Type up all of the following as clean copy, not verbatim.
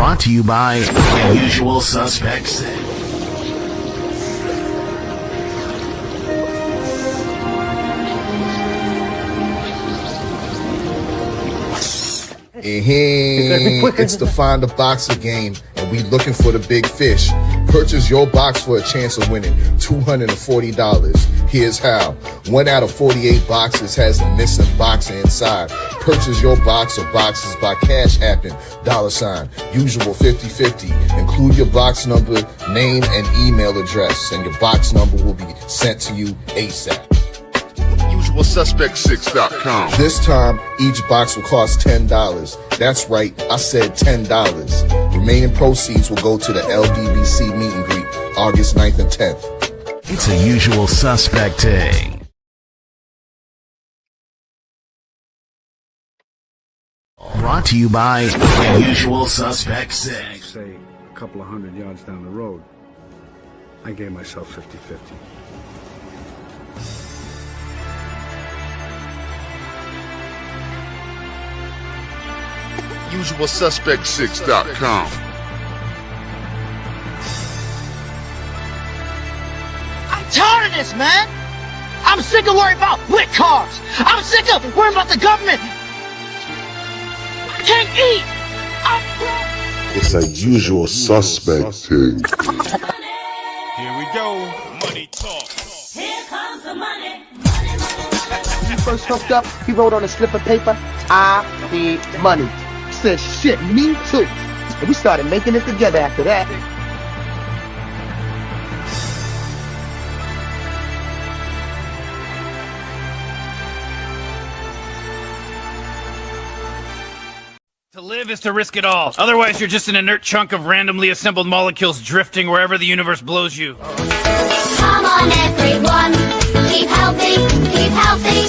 Brought to you by Unusual Suspects. It's the Find a Boxer game, and we looking for the big fish. Purchase your box for a chance of winning $240. Here's how. 1 out of 48 boxes has a missing boxer inside. Purchase your box or boxes by Cash Apping, $, usual 50/50. Include your box number, name, and email address, and your box number will be sent to you ASAP. Usualsuspect6.com. This time, each box will cost $10. That's right, I said $10. Remaining proceeds will go to the LDBC meet and greet, August 9th and 10th. It's a Usual Suspecting. Brought to you by Unusual Suspect 6. Say a couple of 100 yards down the road, I gave myself 50-50. Usualsuspect6.com. I'm tired of this, man. I'm sick of worrying about lit cars. I'm sick of worrying about the government. I can't eat. It's a usual suspect thing. Here we go. Money talk. Here comes the money. When he first hooked up, he wrote on a slip of paper, I need money. Said, shit, me too. And we started making it together after that. To live is to risk it all. Otherwise, you're just an inert chunk of randomly assembled molecules drifting wherever the universe blows you. Come on, everyone. Keep healthy. Keep healthy.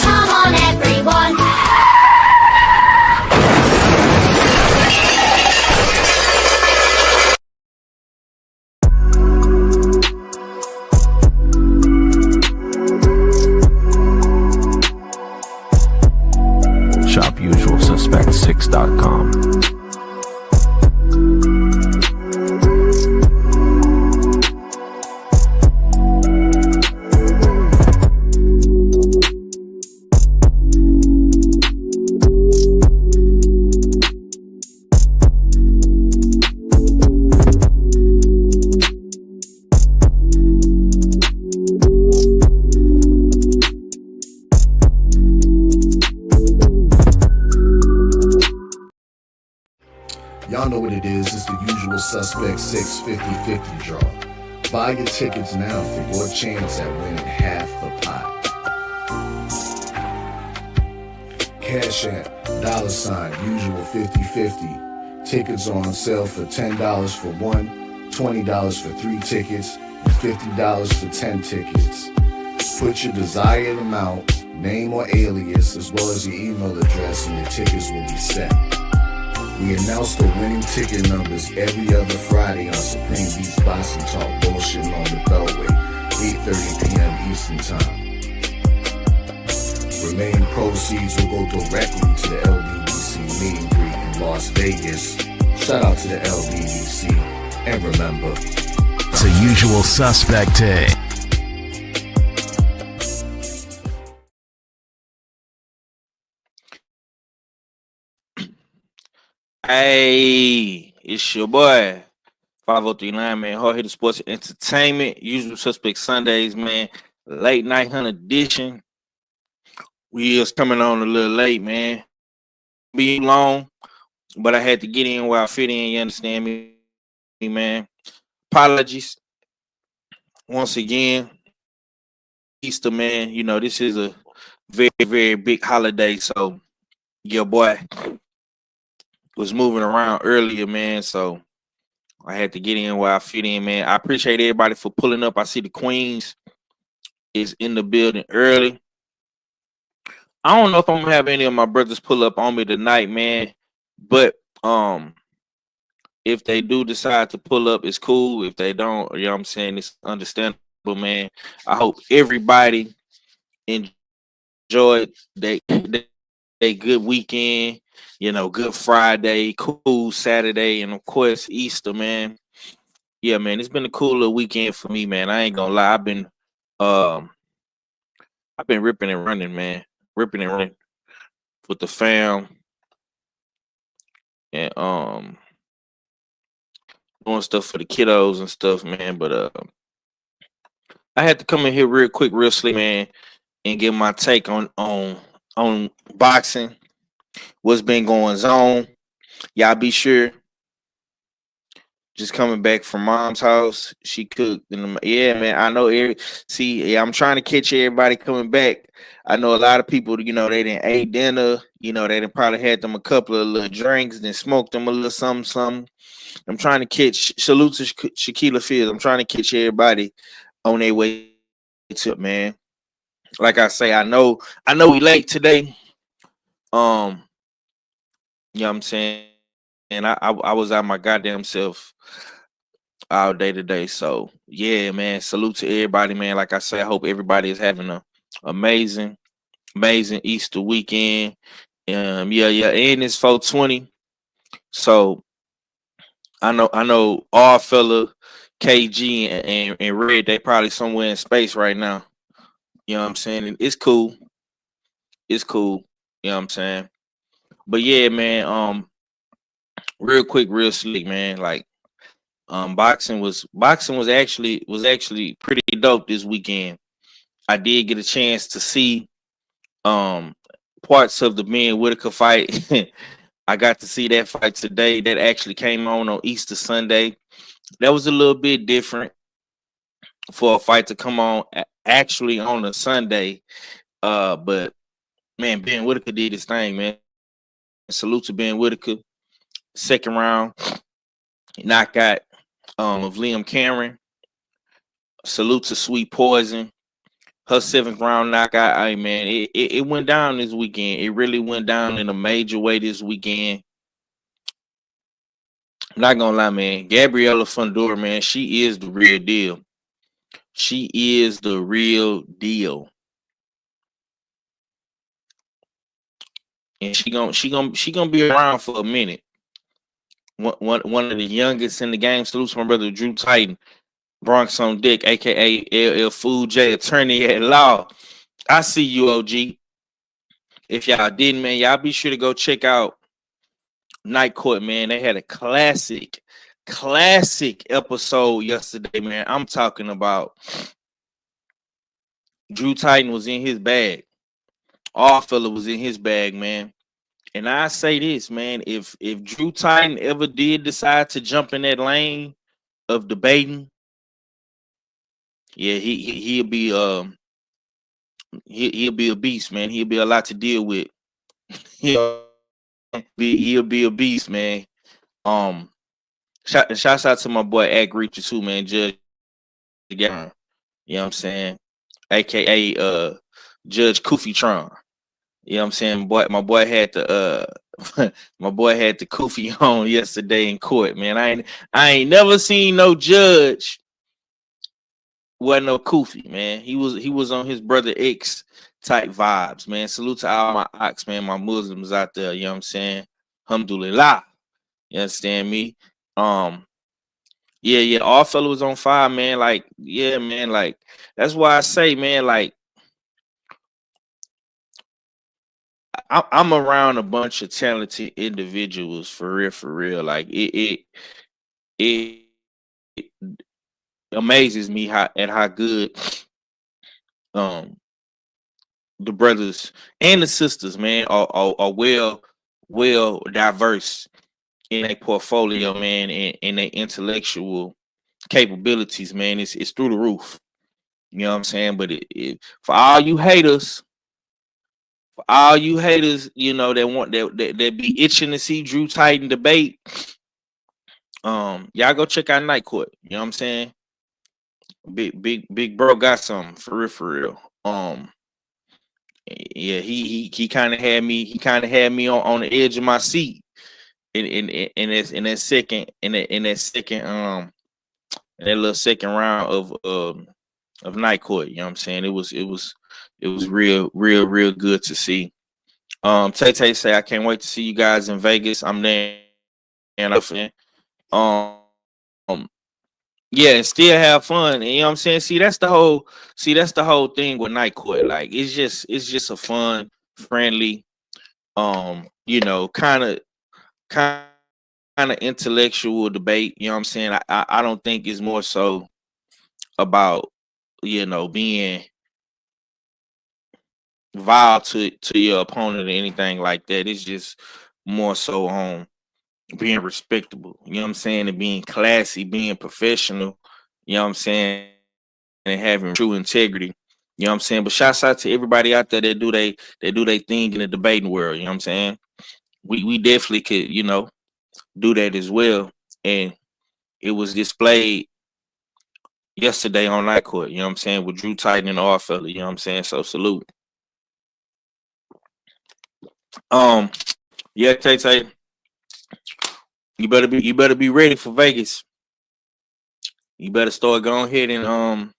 Come on, everyone. Shop usualsuspect6.com. Y'all know what it is. It's the Usual Suspect 6 50/50 draw. Buy your tickets now for your chance at winning half the pot. Cash App, $, usual 50/50. Tickets are on sale for $10 for one, $20 for 3 tickets, and $50 for 10 tickets. Put your desired amount, name or alias, as well as your email address, and your tickets will be set. We announce the winning ticket numbers every other Friday on Supreme Beats Boxing Talk Bullshitting on the Beltway, 8:30 p.m. Eastern Time. Remaining proceeds will go directly to the LDBC meet and greet in Las Vegas. Shout out to the LDBC. And remember, It's a Usual Suspecting. Hey, it's your boy, 5039, man. Hard Hitter Sports Entertainment, Usual Suspect Sundays, man. Late night hunt edition. We is coming on a little late, man. Be long, but I had to get in where I fit in. You understand me, man? Apologies once again. Easter, man. You know, this is a very, very big holiday, so your boy was moving around earlier, man, so I had to get in where I fit in, man. I appreciate everybody for pulling up. I see the Queens is in the building early. I don't know if I'm gonna have any of my brothers pull up on me tonight, man, but if they do decide to pull up, it's cool. If they don't, you know what I'm saying, it's understandable, man. I hope everybody enjoyed their good weekend, good Friday, cool Saturday, and of course Easter, man. Yeah, man, it's been a cool little weekend for me, man. I ain't gonna lie. Um I've been ripping and running, man. Ripping and running with the fam and doing stuff for the kiddos and stuff, man. But I had to come in here real quick, real slick, man, and give my take on boxing, what's been going on. Y'all be sure. Just coming back from mom's house, she cooked. Yeah, man. I know. See, yeah, I'm trying to catch everybody coming back. I know a lot of people. They didn't ate dinner. They didn't probably had them a couple of little drinks, then smoked them a little something. I'm trying to catch. Salute to Shaquilla Fields. I'm trying to catch everybody on their way to it, man. Like I say, I know we late today. You know what I'm saying? And I was out my goddamn self all day today. So yeah, man. Salute to everybody, man. Like I say, I hope everybody is having a amazing Easter weekend. And it's 420. So I know all fella KG and Red, they probably somewhere in space right now. You know what I'm saying? And it's cool. It's cool. You know what I'm saying? But yeah, man, real quick, real slick, man. Like boxing was actually pretty dope this weekend. I did get a chance to see parts of the Ben Whitaker fight. I got to see that fight today. That actually came on Easter Sunday. That was a little bit different for a fight to come on actually on a Sunday. But man, Ben Whitaker did his thing, man. Salute to Ben Whitaker. Second round knockout of Liam Cameron. Salute to Sweet Poison. Her 7th round knockout. Hey man, it went down this weekend. It really went down in a major way this weekend. I'm not gonna lie, man. Gabriella Fundora, man, she is the real deal. She is the real deal. And she gonna be around for a minute. One of the youngest in the game. Salute to my brother Drew Titan, Bronx on Dick, aka LL Food J, attorney at law. I see you, OG. If y'all didn't, man, y'all be sure to go check out Night Court, man. They had a classic episode yesterday, man. I'm talking about Drew Titan was in his bag. All fella was in his bag, man. And I say this, man, if Drew Titan ever did decide to jump in that lane of debating, yeah, he'll be he'll be a beast, man. He'll be a lot to deal with. he'll be a beast, man. Shouts out to my boy Ag Reacher too, man. Judge, you know what I'm saying? AKA Judge Koofy Tron. You know what I'm saying? My boy had the my boy had the Koofy on yesterday in court, man. I ain't never seen no judge wasn't no Koofy, man. He was on his brother X type vibes, man. Salute to all my ox, man, my Muslims out there, you know what I'm saying? Alhamdulillah. You understand me? Yeah, all fella was on fire, man. Like, yeah, man, like that's why I say, man, like I'm around a bunch of talented individuals for real. Like it amazes me how good the brothers and the sisters, man, are well diverse in a portfolio, man, and their intellectual capabilities, man. It's through the roof. You know what I'm saying? But for all you haters, you know, that be itching to see Drew Titan debate, y'all go check out Night Court. You know what I'm saying? Big bro got something for real. Yeah, he kind of had me on the edge of my seat in that little second round of Night Court. You know what I'm saying? It was real good to see. Tay Tay say I can't wait to see you guys in Vegas. I'm there and um yeah, and still have fun. And you know what I'm saying? That's the whole thing with Night Court. Like it's just a fun, friendly, kind of intellectual debate. You know what I'm saying? I don't think it's more so about being vile to your opponent or anything like that. It's just more so on being respectable, you know what I'm saying, and being classy, being professional, you know what I'm saying, and having true integrity. You know what I'm saying? But shouts out to everybody out there that do they thing in the debating world, you know what I'm saying? We definitely could, do that as well. And it was displayed yesterday on Night Court, you know what I'm saying, with Drew Titan and R fella, you know what I'm saying? So salute. Yeah, Tay Tay, you better be ready for Vegas. You better start going ahead and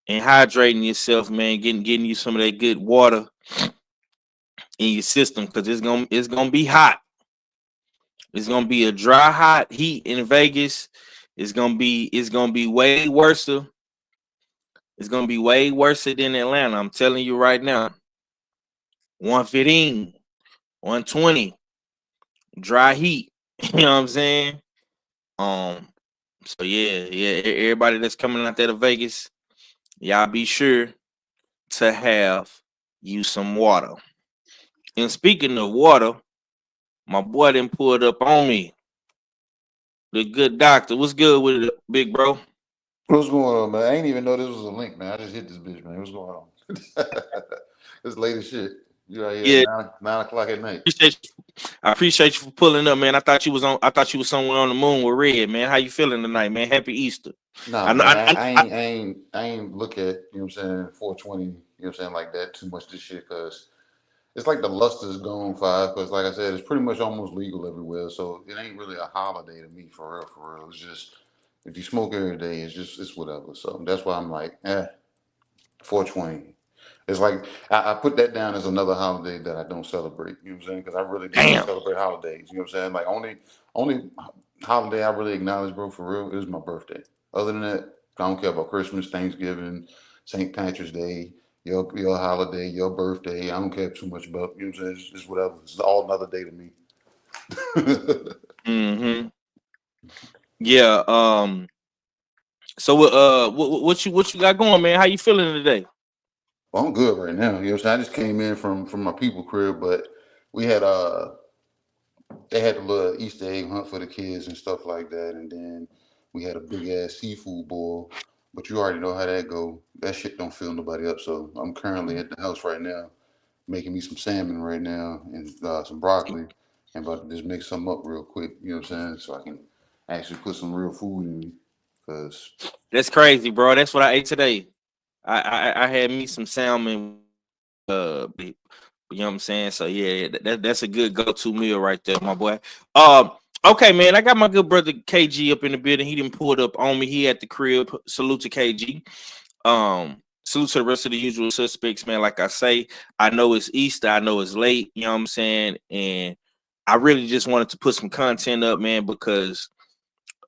hydrating yourself, man. Getting you some of that good water in your system, because it's gonna be hot. It's gonna be a dry, hot heat in Vegas. It's gonna be way worse. It's gonna be way worse than Atlanta. I'm telling you right now. 115, 120, dry heat. You know what I'm saying? So yeah. Everybody that's coming out there to Vegas, y'all be sure to have you some water. And speaking of water, my boy done pulled up on me. The good doctor. What's good with it, big bro? What's going on, man? I ain't even know this was a link, man. I just hit this bitch, man. What's going on? It's late as shit. You right here at 9 o'clock at night. I appreciate you for pulling up, man. I thought you was somewhere on the moon with Red, man. How you feeling tonight, man? Happy Easter. Nah, man, I ain't look at, you know what I'm saying, 420, you know what I'm saying, like that too much this shit, because it's like the luster's gone, five, because like I said, it's pretty much almost legal everywhere, so it ain't really a holiday to me, for real. It's just, if you smoke every day, it's whatever. So that's why I'm like, 420. It's like I put that down as another holiday that I don't celebrate. You know what I'm saying? Because I really don't celebrate holidays. You know what I'm saying? Like only holiday I really acknowledge, bro, for real, is my birthday. Other than that, I don't care about Christmas, Thanksgiving, St. Patrick's Day, your holiday, your birthday. I don't care too much about. You know what I'm saying? It's just whatever. It's all another day to me. Mm-hmm. Yeah. So what you got going, man? How you feeling today? Well, I'm good right now. You know what I'm saying? I just came in from my people crib, but we had they had a little Easter egg hunt for the kids and stuff like that, and then we had a big ass seafood boil. But you already know how that go. That shit don't fill nobody up. So I'm currently at the house right now, making me some salmon right now and some broccoli, and about to just make something up real quick. You know what I'm saying? So I can actually put some real food in me. Cause that's crazy, bro. That's what I ate today. I had me some salmon. You know what I'm saying? So yeah, that's a good go-to meal right there, my boy. Okay, man. I got my good brother KG up in the building. He didn't pull it up on me. He at the crib. Salute to KG. Salute to the rest of the usual suspects, man. Like I say, I know it's Easter. I know it's late. You know what I'm saying? And I really just wanted to put some content up, man, because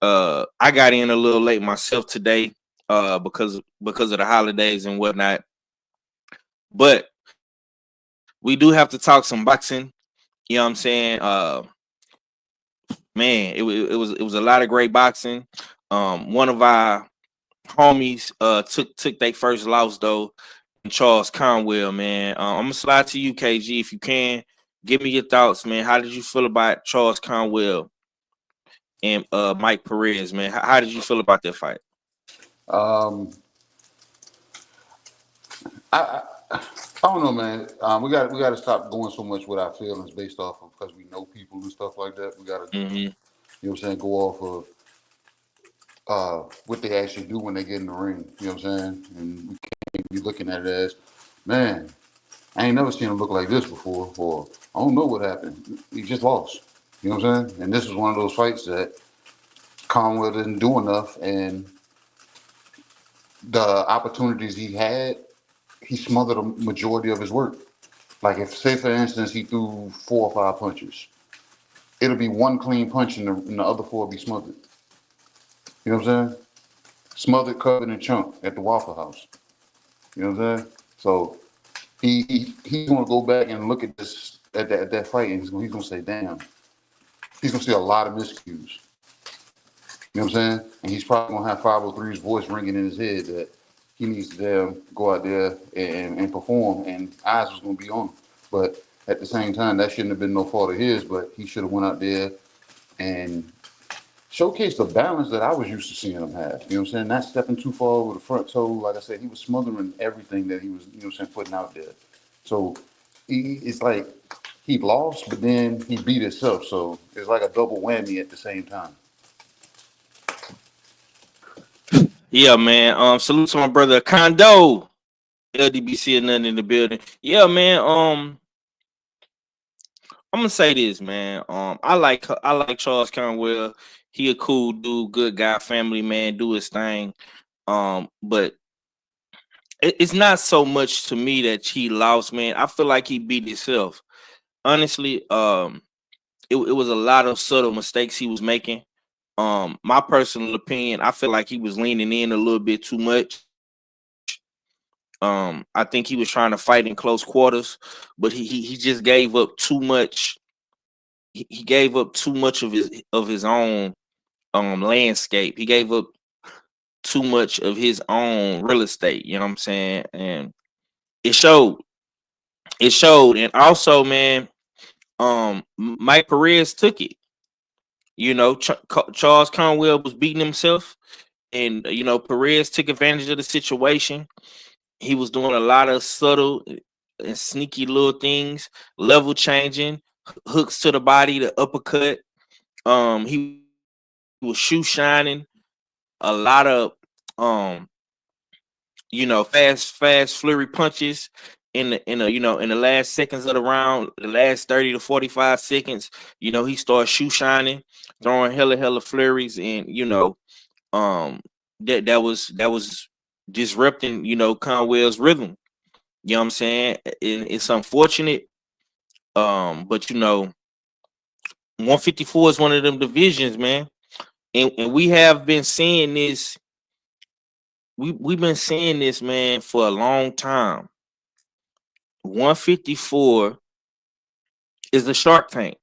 I got in a little late myself today, because of the holidays and whatnot. But we do have to talk some boxing. You know what I'm saying? Man, it was a lot of great boxing. One of our homies took their first loss though, Charles Conwell, man. I'm gonna slide to you, KG, if you can. Give me your thoughts, man. How did you feel about Charles Conwell and Mike Perez, man? How did you feel about that fight? I don't know, man. We got to stop going so much with our feelings based off of, because we know people and stuff like that. We got to, you know what I'm saying, go off of what they actually do when they get in the ring. You know what I'm saying? And we can't be looking at it as, man, I ain't never seen him look like this before, or I don't know what happened. He just lost. You know what I'm saying? And this is one of those fights that Conwell didn't do enough, and the opportunities he had, he smothered a majority of his work. Like if, say for instance, he threw 4 or 5 punches, it'll be one clean punch and the other 4 will be smothered. You know what I'm saying? Smothered, covered, and chunked at the Waffle House. You know what I'm saying? So he's gonna go back and look at this at that fight, and he's gonna say, damn, he's gonna see a lot of miscues. You know what I'm saying? And he's probably gonna have 503's voice ringing in his head that he needs to go out there and perform, and eyes was gonna be on him. But at the same time, that shouldn't have been no fault of his, but he should have went out there and showcased the balance that I was used to seeing him have. You know what I'm saying? Not stepping too far over the front toe. Like I said, he was smothering everything that he was, you know what I'm saying, putting out there. So it's like he lost, but then he beat himself. So it's like a double whammy at the same time. Yeah, man. Salute to my brother Condo. LDBC and nothing in the building. Yeah, man. I'm gonna say this, man. I like Charles Conwell. He a cool dude, good guy, family man, do his thing. But it's not so much to me that he lost, man. I feel like he beat himself. Honestly, it was a lot of subtle mistakes he was making. My personal opinion, I feel like he was leaning in a little bit too much. I think he was trying to fight in close quarters, but he just gave up too much. He gave up too much of his own landscape. He gave up too much of his own real estate. You know what I'm saying? And it showed. It showed. And also, man, Mike Perez took it. You know, Charles Conwell was beating himself, and you know, Perez took advantage of the situation. He was doing a lot of subtle and sneaky little things, level changing, hooks to the body, the uppercut. He was shoe shining, a lot of you know, fast flurry punches in the last seconds of the round, the last 30 to 45 seconds. You know, he started shoe shining, throwing hella flurries, and you know, that was disrupting, you know, Conwell's rhythm. You know what I'm saying? It's unfortunate. But you know, 154 is one of them divisions, man. And we have been seeing this. We've been seeing this, man, for a long time. 154 is the Shark Tank.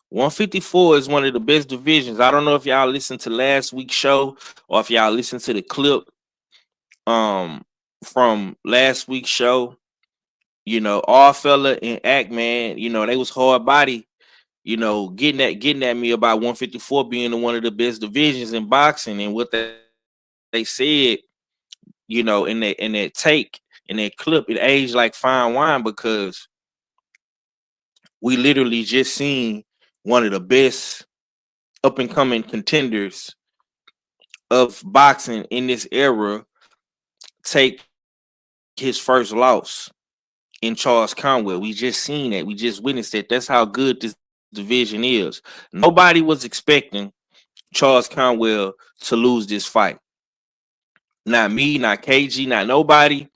154 is one of the best divisions. I don't know if y'all listened to last week's show or if y'all listened to the clip from last week's show. You know, All Fella and Act Man, you know, they was hard body, you know, getting at me about 154 being one of the best divisions in boxing, and what they said, you know, in that take, in that clip, it aged like fine wine, because we literally just seen one of the best up and coming contenders of boxing in this era take his first loss in Charles Conwell. We just seen that. We just witnessed it. That's how good this division is. Nobody was expecting Charles Conwell to lose this fight. Not me, not KG, not nobody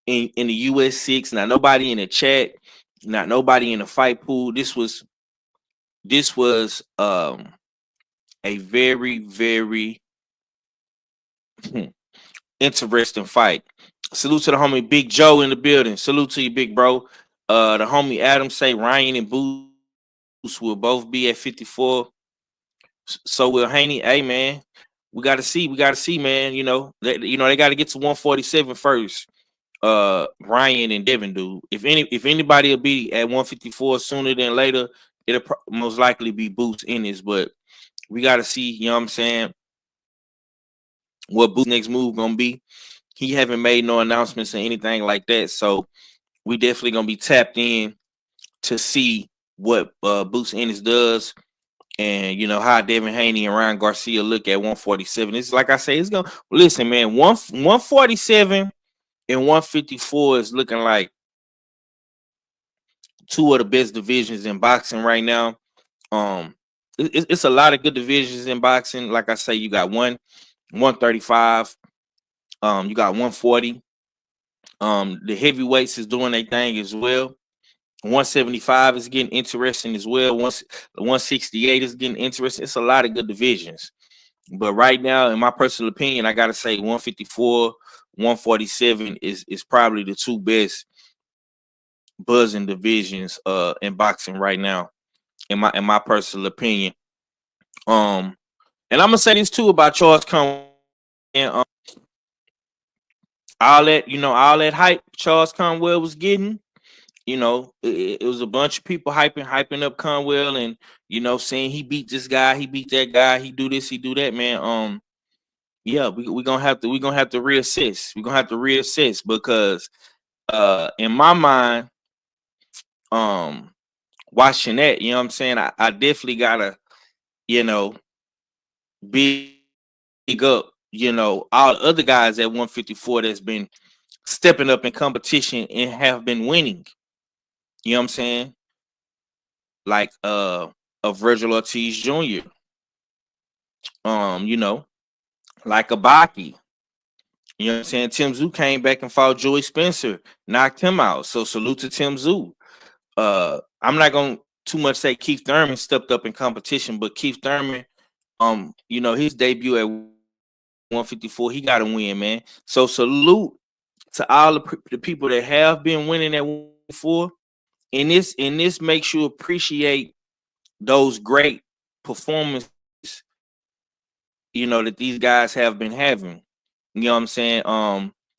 in the US6, not nobody in the chat, not nobody in the fight pool. This was a very, very interesting fight. Salute to the homie Big Joe in the building. Salute to you, big bro. The homie Adam say Ryan and Boost will both be at 54. So will Haney. Hey man, we gotta see, man. You know, they gotta get to 147 first. Ryan and Devin do. If anybody will be at 154 sooner than later, it'll most likely be Boost in this, but we gotta see, you know what I'm saying, what Boost next move gonna be. He haven't made no announcements or anything like that, so we definitely gonna be tapped in to see what Boost Ennis does, and you know how Devin Haney and Ryan Garcia look at 147. It's like I say, it's gonna listen, man. 147 and 154 is looking like two of the best divisions in boxing right now. It's a lot of good divisions in boxing. Like I say, you got 135, you got 140, The heavyweights is doing their thing as well. 175 is getting interesting as well. 168 is getting interesting. It's a lot of good divisions. But right now, in my personal opinion, I gotta say 154, 147 is probably the two best buzzing divisions in boxing right now, in my personal opinion. And I'm gonna say this too about Charles Conwell and all that hype Charles Conwell was getting. It was a bunch of people hyping up Conwell, and saying he beat this guy, he beat that guy, he do this, he do that, man. Yeah, we're gonna have to reassess. We're gonna have to reassess because in my mind, watching that, you know what I'm saying, I definitely gotta, big up, all the other guys at 154 that's been stepping up in competition and have been winning. You know what I'm saying? Like of Virgil Ortiz Jr. Like Abaki. You know what I'm saying? Tim Tszyu came back and fought Joey Spencer, knocked him out. So salute to Tim Tszyu. I'm not gonna too much say Keith Thurman stepped up in competition, but Keith Thurman, his debut at 154, he got to win, man. So salute to all the people that have been winning at 154. And this makes you appreciate those great performances, that these guys have been having. You know what I'm saying?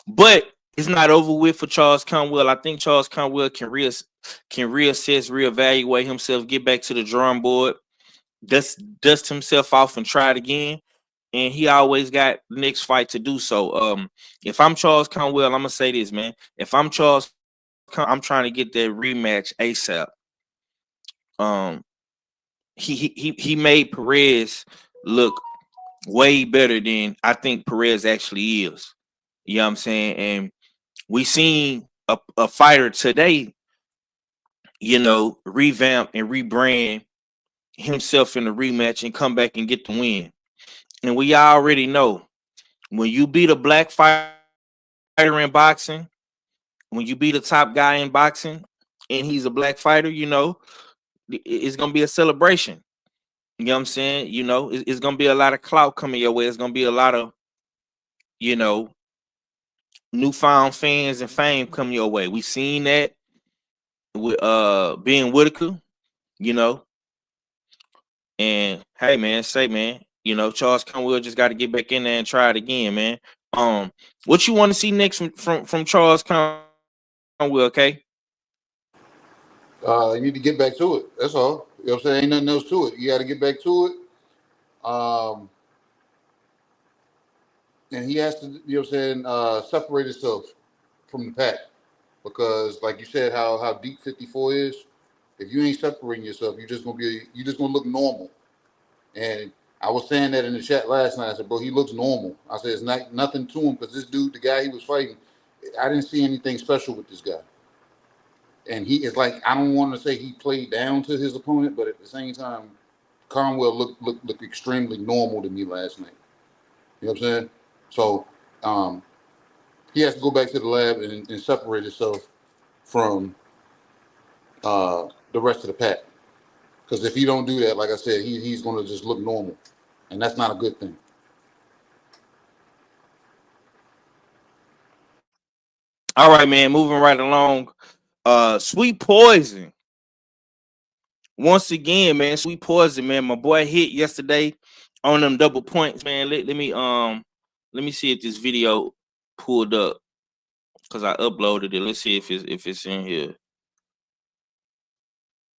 But it's not over with for Charles Conwell. I think Charles Conwell can reassess, reevaluate himself, get back to the drawing board, dust himself off and try it again. And he always got the next fight to do so. If I'm Charles Conwell, I'm gonna say this, man. If I'm Charles, I'm trying to get that rematch ASAP. He made Perez look way better than I think Perez actually is. You know what I'm saying? And we seen a fighter today, revamp and rebrand himself in the rematch and come back and get the win. And we already know when you beat a black fighter in boxing, when you beat a top guy in boxing and he's a black fighter, it's gonna be a celebration. You know what I'm saying? It's gonna be a lot of clout coming your way. It's gonna be a lot of, newfound fans and fame coming your way. We seen that with being Whitaker, and hey man, Charles Conwell just got to get back in there and try it again, man. What you want to see next from Charles Conwell, okay? You need to get back to it. That's all. You know what I'm saying? Ain't nothing else to it. You got to get back to it. And he has to, you know what I'm saying, separate himself from the pack. Because like you said, how deep 54 is, if you ain't separating yourself, you're just gonna look normal. And I was saying that in the chat last night. I said, bro, he looks normal. I said it's not nothing to him because this dude, the guy he was fighting, I didn't see anything special with this guy. And he is like, I don't want to say he played down to his opponent, but at the same time, Conwell looked extremely normal to me last night. You know what I'm saying? So he has to go back to the lab and separate himself from the rest of the pack. Because if he don't do that, like I said, he's going to just look normal. And that's not a good thing. All right, man. Moving right along. Sweet Poison. Once again, man. Sweet Poison, man. My boy hit yesterday on them double points, man. Let me see if this video pulled up because I uploaded it. Let's see if it's in here.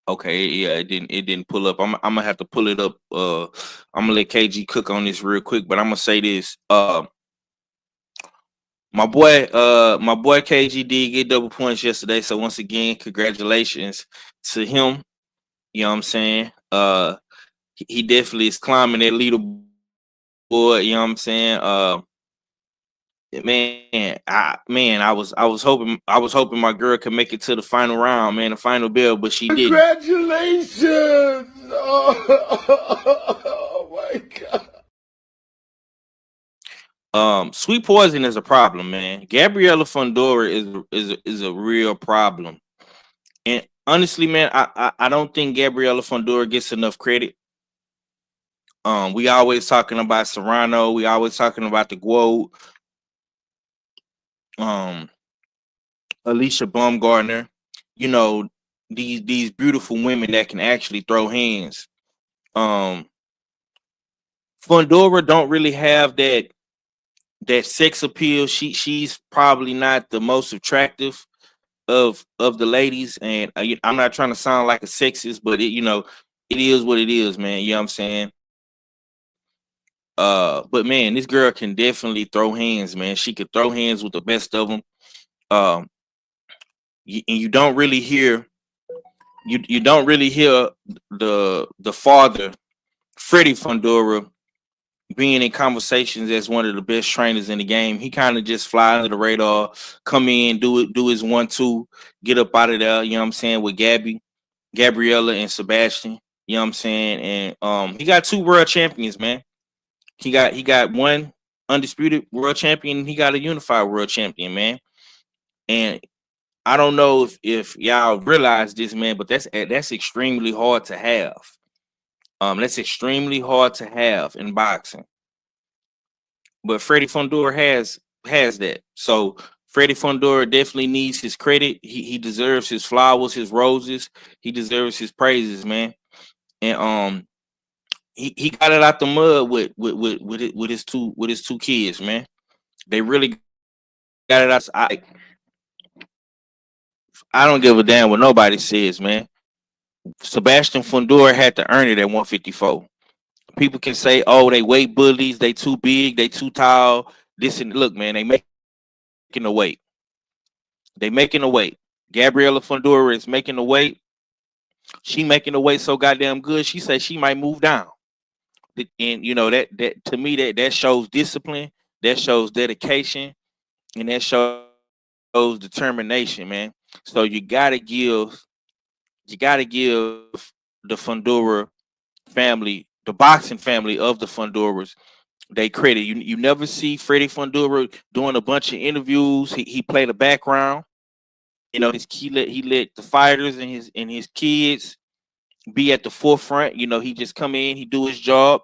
Okay, yeah, it didn't pull up. I'm gonna have to pull it up. I'm gonna let KG cook on this real quick, but I'm gonna say this. My boy KG did get double points yesterday. So once again, congratulations to him. You know what I'm saying? He definitely is climbing that leaderboard. You know what I'm saying? I was hoping my girl could make it to the final round, man, the final bell, but she didn't. Congratulations! Oh my God. Sweet Poison is a problem, man. Gabriella Fundora is a real problem. And honestly, man, I don't think Gabriella Fundora gets enough credit. We always talking about Serrano, we always talking about the GWOAT, Alicia Baumgartner, you know, these beautiful women that can actually throw hands. Fundora don't really have that sex appeal. She's probably not the most attractive of the ladies, and I'm not trying to sound like a sexist, but it is what it is, man. You know what I'm saying? But man, this girl can definitely throw hands, man. She could throw hands with the best of them. And you don't really hear the father, Freddie Fundora, being in conversations as one of the best trainers in the game. He kind of just fly under the radar, come in, do his 1-2, get up out of there, you know what I'm saying, with Gabriella and Sebastian, you know what I'm saying? And he got 2 world champions, man. He got one undisputed world champion, he got a unified world champion, man. And I don't know if y'all realize this, man, but that's extremely hard to have. That's extremely hard to have in boxing. But Freddie Fundora has that. So Freddie Fundora definitely needs his credit. He deserves his flowers, his roses. He deserves his praises, man. And he got it out the mud with his two kids, man. They really got it out. I don't give a damn what nobody says, man. Sebastian Fundora had to earn it at 154. People can say, "Oh, they weight bullies. They too big. They too tall." This and look, man, they making the weight. They making the weight. Gabriella Fundora is making the weight. She making the weight so goddamn good. She said she might move down. And that to me that shows discipline. That shows dedication, and that shows determination, man. So you gotta give the Fundora family, the boxing family of the Fundoras, they credit. You never see Freddie Fundora doing a bunch of interviews. He played a background. He let the fighters and his kids be at the forefront. He just come in, he do his job.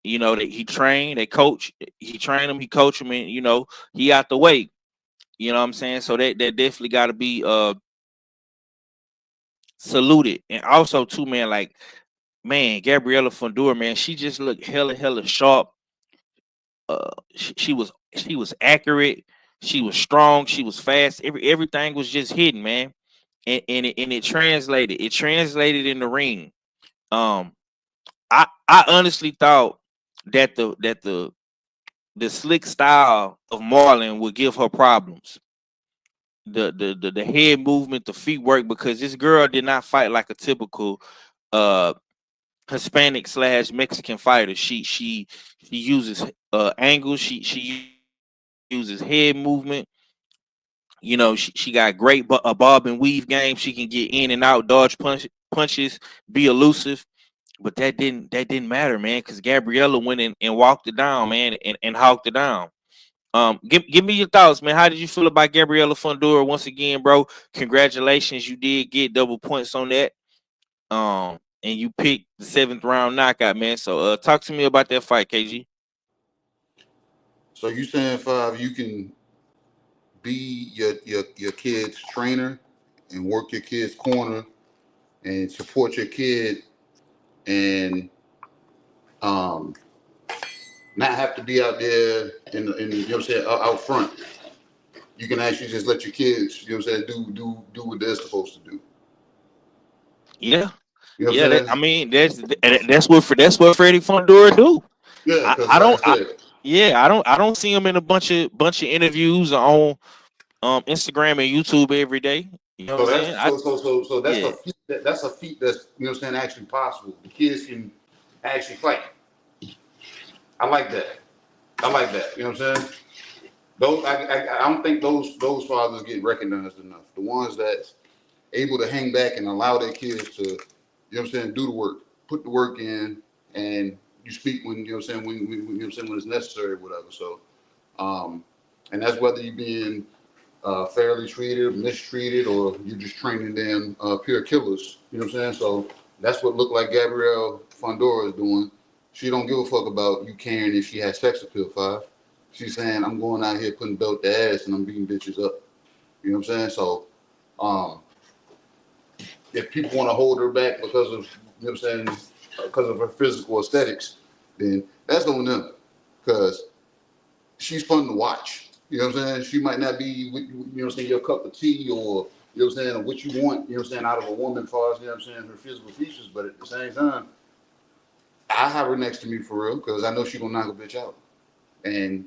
He train, they coach, he train them, he coach them, and he out the way. You know what I'm saying? So that definitely got to be saluted. And also too, man, Gabriella Fundora, man, she just looked hella sharp. She was accurate. She was strong. She was fast. Everything was just hidden, man. And it translated. It translated in the ring. I honestly thought that the slick style of Marlon would give her problems. The head movement, the feet work, because this girl did not fight like a typical Hispanic / Mexican fighter. She uses angles. She uses head movement. She got great bob and weave game. She can get in and out, dodge punches, be elusive. But that didn't matter, man, because Gabriella went in and walked it down, man, and hawked it down. Give me your thoughts, man. How did you feel about Gabriella Fundora? Once again, bro, congratulations. You did get double points on that. And you picked the 7th round knockout, man. So talk to me about that fight, KG. So you saying, Five, you can be your kid's trainer and work your kid's corner and support your kid and not have to be out there in you know what I'm saying, out front. You can actually just let your kids, you know what I'm saying, do what they're supposed to do. Yeah. You know Yeah, what I'm saying? that's what Freddie Fundora do. Yeah, I don't see him in a bunch of interviews on Instagram and YouTube every day. You know what I'm saying? So that's a feat that's you know what I'm saying, actually possible. The kids can actually fight. I like that. You know what I'm saying? Those I don't think those fathers get recognized enough. The ones that's able to hang back and allow their kids to, you know what I'm saying, do the work, put the work in, and you speak when, you know what I'm saying, when you know what I'm saying, when it's necessary or whatever. So And that's whether you're being fairly treated, mistreated, or you're just training them pure killers. You know what I'm saying? So that's what looked like Gabrielle Fondora is doing. She don't give a fuck about you caring if she has sex appeal, Five. She's saying, I'm going out here putting belt to ass and I'm beating bitches up. You know what I'm saying? So if people want to hold her back because of, you know what I'm saying, because of her physical aesthetics, then that's on them. Because she's fun to watch. You know what I'm saying? She might not be, you know what I'm saying, your cup of tea or, you know what I'm saying, or what you want, you know what I'm saying, out of a woman as far as, you know what I'm saying, her physical features. But at the same time, I have her next to me for real because I know she going to knock a bitch out. And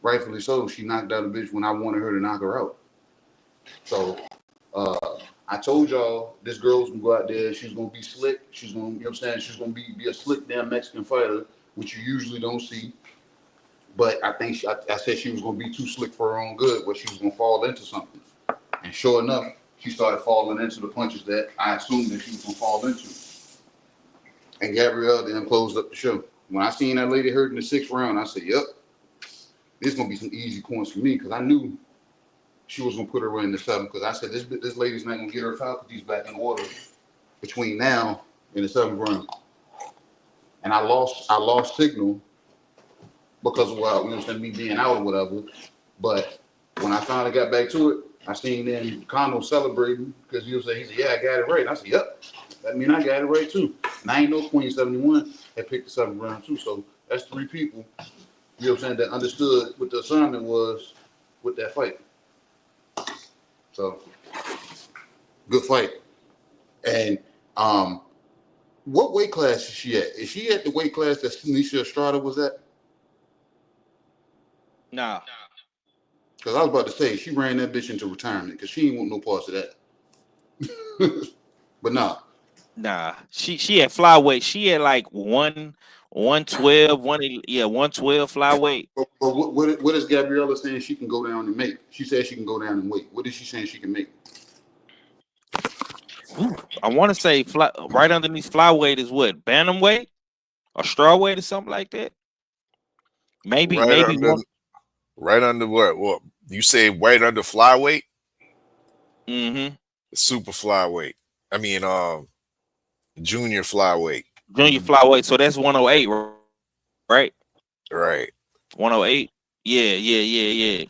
rightfully so, she knocked out a bitch when I wanted her to knock her out. So, I told y'all this girl's gonna go out there. She's gonna be slick. She's gonna, you know what I'm saying? She's gonna be a slick damn Mexican fighter, which you usually don't see. But I think I said she was gonna be too slick for her own good, where she was gonna fall into something. And sure enough, she started falling into the punches that I assumed that she was gonna fall into. And Gabrielle then closed up the show. When I seen that lady hurt in the 6th round, I said, "Yep, this is gonna be some easy points for me," because I knew she was gonna put her in the 7th. Because I said this lady's not gonna get her faculties back in order between now and the 7th round. And I lost signal because of what, you know what I'm saying, me being out or whatever. But when I finally got back to it, I seen then Conwell celebrating because he said, "Yeah, I got it right." And I said, "Yep, that mean I got it right too." And I ain't know Queen 71 had picked the 7th round too. So that's 3 people, you know what I'm saying, that understood what the assignment was with that fight. So good fight. And what weight class is she at? Is she at the weight class that Nisha Estrada was at? Nah. Because I was about to say she ran that bitch into retirement because she ain't want no parts of that. But nah. Nah. She had flyweight. She had like 112, 112 flyweight. But what is Gabriella saying she can go down and make? She said she can go down and weight. What is she saying she can make? Ooh, I want to say right underneath flyweight is what? Bantamweight or strawweight or something like that. Maybe right under what? Well, you say right under flyweight? Mm-hmm. Super flyweight. I mean, junior flyweight. Junior flyweight. So that's 108, right? Right. 108. Yeah.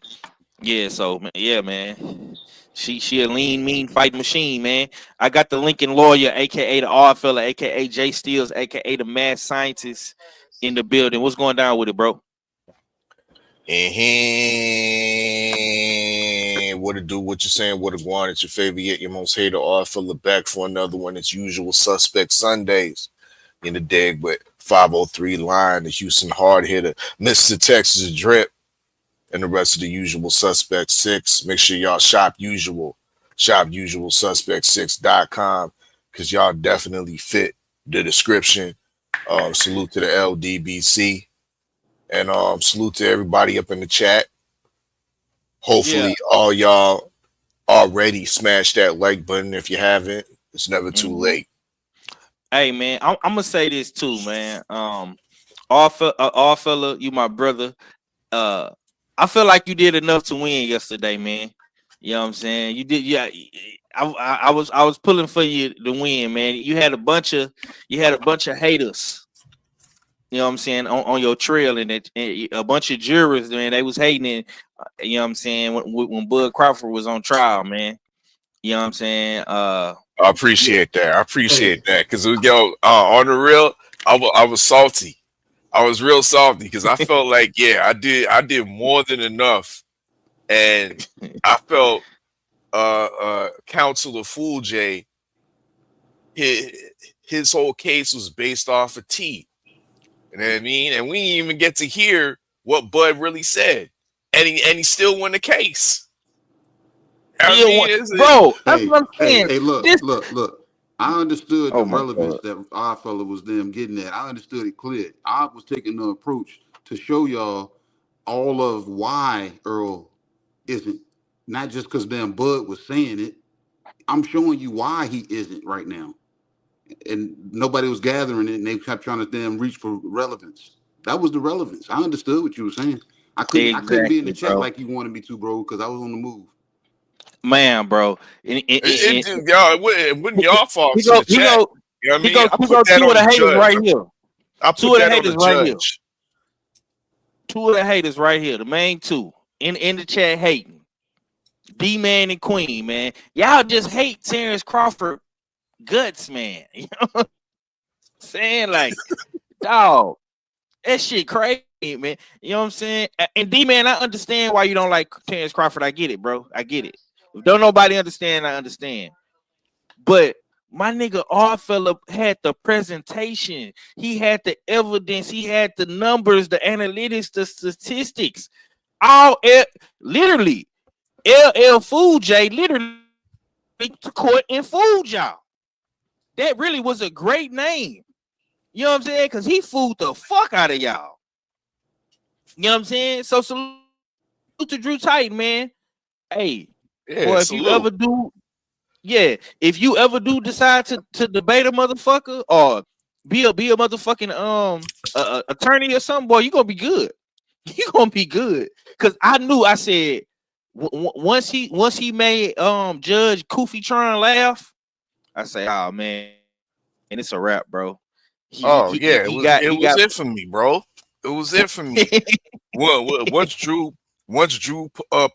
So yeah, man. She a lean, mean fight machine, man. I got the Lincoln Lawyer, aka the R fella, aka Jay Steels, aka the mad scientist in the building. What's going down with it, bro? What to do? What you saying? What to go on? It's your favorite yet your most hated R fella back for another one. It's Usual Suspect Sundays in the dig with 503 Line, the Houston hard hitter, Mr. Texas Drip, and the rest of the Usual Suspect 6. Make sure y'all shop usualsuspect6.com because y'all definitely fit the description. Salute to the LDBC and salute to everybody up in the chat. Hopefully all y'all already smashed that like button. If you haven't, it's never too late. Hey man, I'm gonna say this too, man. All fella, you my brother. I feel like you did enough to win yesterday, man. You know what I'm saying? You did, yeah. I was pulling for you to win, man. You had a bunch of haters. You know what I'm saying on your trail, and a bunch of jurors, man. They was hating it. You know what I'm saying when Bud Crawford was on trial, man. You know what I'm saying? I appreciate that. I appreciate that because on the real, I was salty. I was real salty because I felt like, I did more than enough. And I felt Counselor Fool J, his whole case was based off of T. You know what I mean? And we didn't even get to hear what Bud really said. And he still won the case. Bro, that's what I'm saying. Hey, look. I understood the relevance that our fella was them getting at. I understood it clear. I was taking the approach to show y'all all of why Earl isn't. Not just because damn Bud was saying it. I'm showing you why he isn't right now. And nobody was gathering it, and they kept trying to damn reach for relevance. That was the relevance. I understood what you were saying. I couldn't be in the Exactly, chat bro. like you wanted me to, bro, because I was on the move. Man, bro. Y'all, it wasn't y'all faults in the chat. You know what I mean? I put that two of on the the haters judge. right here. I Two put of the that on the haters right here. judge. Two of the haters right here. The main two in the chat hating. D-Man and Queen, man. Y'all just hate Terrence Crawford guts, man. You know what I'm saying? Like, dog, that shit crazy, man. You know what I'm saying? And D-Man, I understand why you don't like Terrence Crawford. I get it, bro. I get it. If don't nobody understand, I understand. But my nigga R-Fella had the presentation. He had the evidence. He had the numbers, the analytics, the statistics. Literally. LL Fool J literally to court and fooled y'all. That really was a great name. You know what I'm saying? Because he fooled the fuck out of y'all. You know what I'm saying? So salute to Drew Titan, man. Hey, boy, if you ever do decide to debate a motherfucker or be a motherfucking attorney or something, boy, you gonna be good. You gonna be good. Cause I said once he made Judge Kofi Tron laugh, I say, oh man, and it's a wrap, bro. It was it for me, bro. It was it for me. Well, once Drew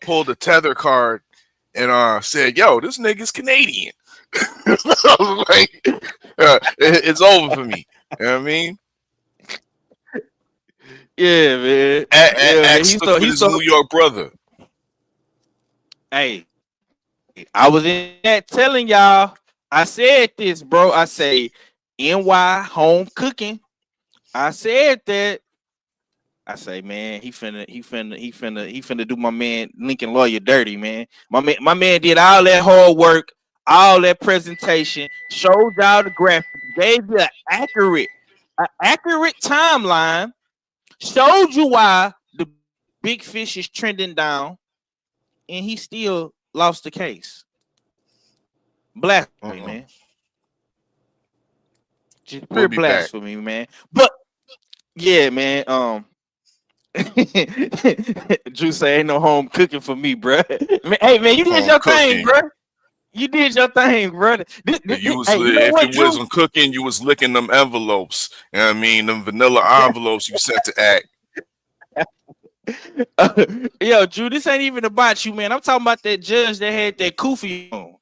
pulled the tether card and said, "Yo, this nigga's Canadian," I was like, it's over for me. You know what I mean? Yeah, man. He's his New York brother. Hey, I was in that telling y'all. I said this, bro. I say NY home cooking. I said that. I say, man, he finna do my man Lincoln Lawyer dirty, man. My man did all that hard work, all that presentation, showed y'all the graphics, gave you an accurate timeline, showed you why the big fish is trending down, and he still lost the case. Blasphemy, man. Just pure blasphemy, man. But yeah, man. Drew say ain't no home cooking for me, bro. Hey, man, you did your thing, bro. You did your thing, bro. If it wasn't cooking, you was licking them envelopes. You know what I mean? Them vanilla envelopes you sent to act. Yo, Drew, this ain't even about you, man. I'm talking about that judge that had that kufi on.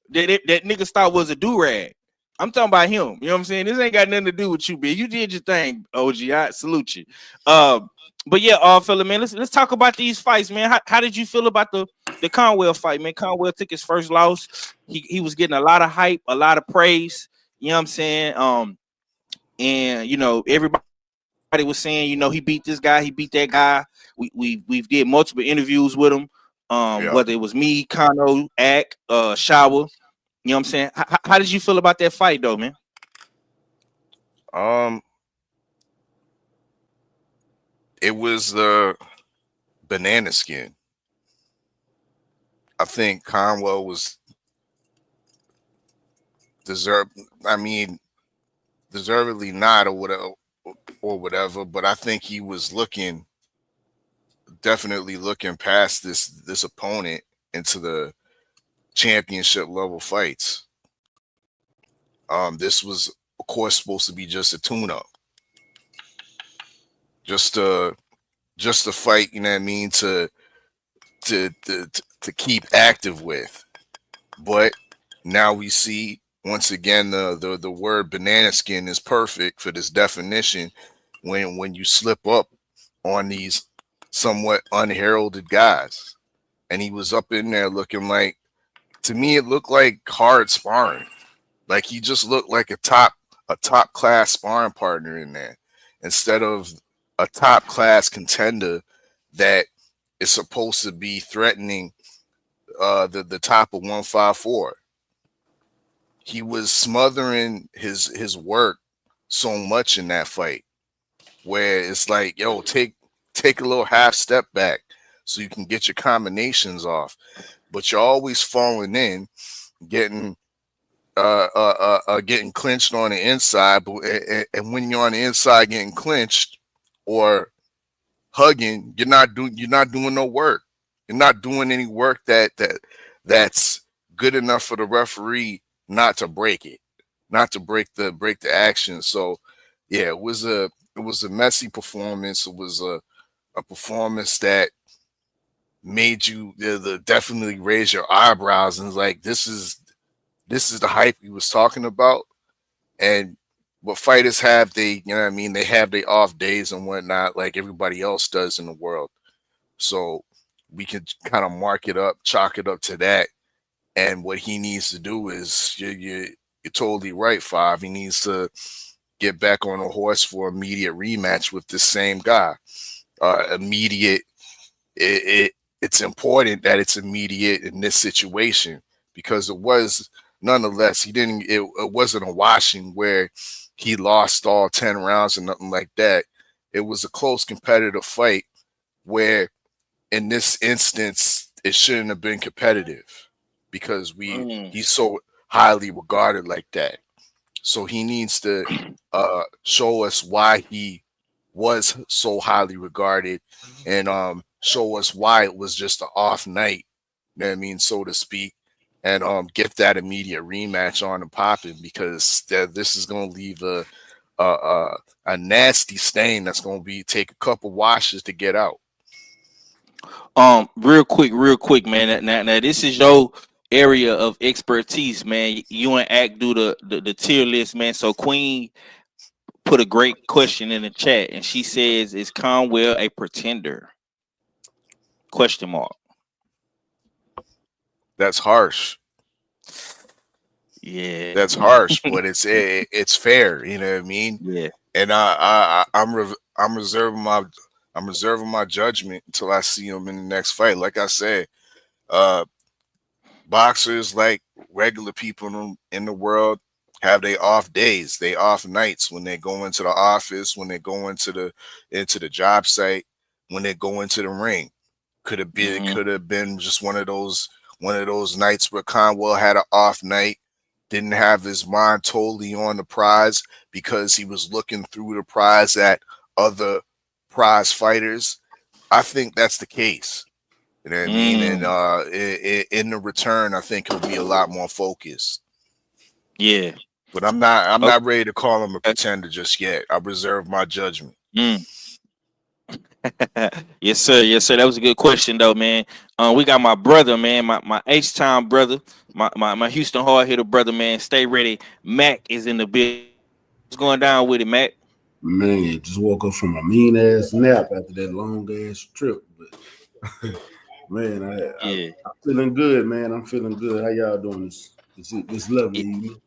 That nigga thought was a do-rag. I'm talking about him. You know what I'm saying? This ain't got nothing to do with you, man. You did your thing, OG. I salute you. But yeah, fella, man, let's talk about these fights, man. How did you feel about the Conwell fight, man? Conwell took his first loss. He was getting a lot of hype, a lot of praise. You know what I'm saying? And you know, everybody was saying, you know, he beat this guy, he beat that guy. We've did multiple interviews with him. Whether it was me, Kano, Ack, Shower. You know what I'm saying? How did you feel about that fight, though, man? It was banana skin. I think Conwell was deservedly not or whatever, but I think he was definitely looking past this opponent into the championship level fights. This was, of course, supposed to be just a tune-up. Just a fight, you know what I mean, to keep active with. But now we see once again the word banana skin is perfect for this definition when you slip up on these somewhat unheralded guys. And he was up in there looking like, to me, it looked like hard sparring. Like he just looked like a top class sparring partner in there, instead of a top class contender that is supposed to be threatening the top of 154. He was smothering his work so much in that fight, where it's like, yo, take a little half step back so you can get your combinations off, but you're always falling in, getting clinched on the inside. And when you're on the inside getting clinched, or hugging, you're not doing no work. You're not doing any work that's good enough for the referee not to break it, not to break the action. So yeah, it was a messy performance. It was a performance that made you definitely raise your eyebrows and like this is the hype he was talking about. And what fighters have, they, you know what I mean, they have their off days and whatnot, like everybody else does in the world. So we can kind of mark it up, chalk it up to that. And what he needs to do is, you're totally right, Five. He needs to get back on a horse for immediate rematch with the same guy. Immediate. It's important that it's immediate in this situation because it was nonetheless he didn't. It wasn't a washing where he lost all 10 rounds or nothing like that. It was a close competitive fight where, in this instance, it shouldn't have been competitive because he's so highly regarded like that. So he needs to show us why he was so highly regarded and show us why it was just an off night, you know what I mean, so to speak, and get that immediate rematch on and popping because this is going to leave a nasty stain that's going to be take a couple washes to get out. Real quick, man. Now, this is your area of expertise, man. You and Act do the tier list, man. So Queen put a great question in the chat, and she says, "Is Conwell a pretender?" Question mark. That's harsh. Yeah, that's harsh, but it's fair. You know what I mean? Yeah. And I'm reserving my judgment until I see him in the next fight. Like I said, boxers, like regular people in the world, have they off days, they off nights when they go into the office, when they go into the job site, when they go into the ring. Could have been just one of those nights where Conwell had an off night, didn't have his mind totally on the prize because he was looking through the prize at other prize fighters. I think that's the case. You know what I mean? And in the return, I think he'll be a lot more focused. Yeah. But I'm not ready to call him a pretender just yet. I reserve my judgment. Yes, sir. That was a good question, though, man. We got my brother, man, my H-Town brother, my Houston hard hitter brother, man. Stay ready. Mac is in the building. What's going down with it, Mac? Man, just woke up from a mean ass nap after that long ass trip. But man, I'm feeling good, man. I'm feeling good. How y'all doing this lovely evening?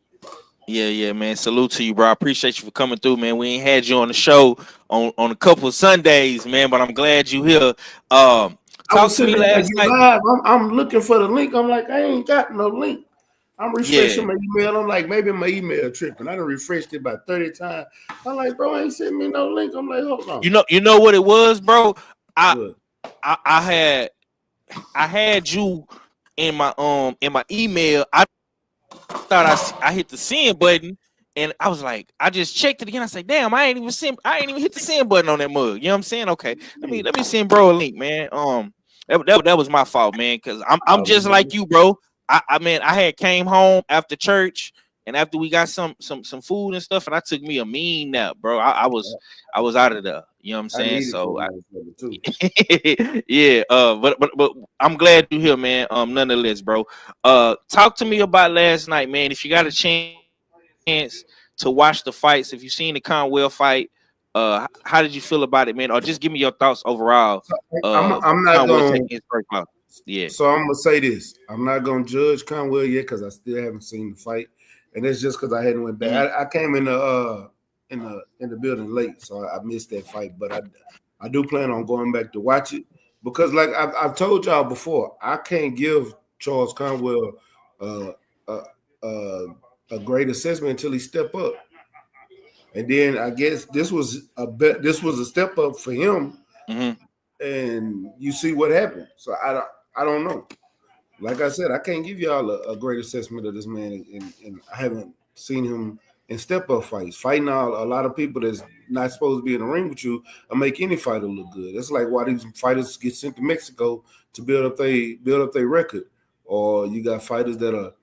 Yeah, man. Salute to you, bro. I appreciate you for coming through, man. We ain't had you on the show on a couple of Sundays, man, but I'm glad you here. Talk to me last night. Live. I'm looking for the link. I'm like, I ain't got no link. I'm refreshing my email. I'm like, maybe my email tripping. I done refreshed it about 30 times. I'm like, bro, ain't sent me no link. I'm like, hold on. You know what it was, bro? I had you in my email. I thought I hit the send button, and I was like, I just checked it again. I said, damn, I ain't even hit the send button on that mug. You know what I'm saying? Okay, let me send bro a link, man. That was my fault, man, because I'm just like you, bro. I mean, I had came home after church and after we got some food and stuff, and I took me a mean nap, bro. I was out of there. You know what I'm saying? So yeah, but I'm glad you're here, man. Nonetheless, bro. Talk to me about last night, man. If you got a chance to watch the fights, if you've seen the Conwell fight, how did you feel about it, man? Or just give me your thoughts overall. I'm not going. Yeah. So I'm gonna say this. I'm not gonna judge Conwell yet because I still haven't seen the fight, and that's just because I hadn't went back. I came in the building late, so I missed that fight. But I do plan on going back to watch it because, like I've told y'all before, I can't give Charles Conwell a great assessment until he step up. And then I guess this was a step up for him, and you see what happened. So I don't know. Like I said, I can't give y'all a great assessment of this man, and I haven't seen him and step up fights. Fighting a lot of people that's not supposed to be in the ring with you or make any fighter look good. That's like why these fighters get sent to Mexico to build up their record. Or you got fighters that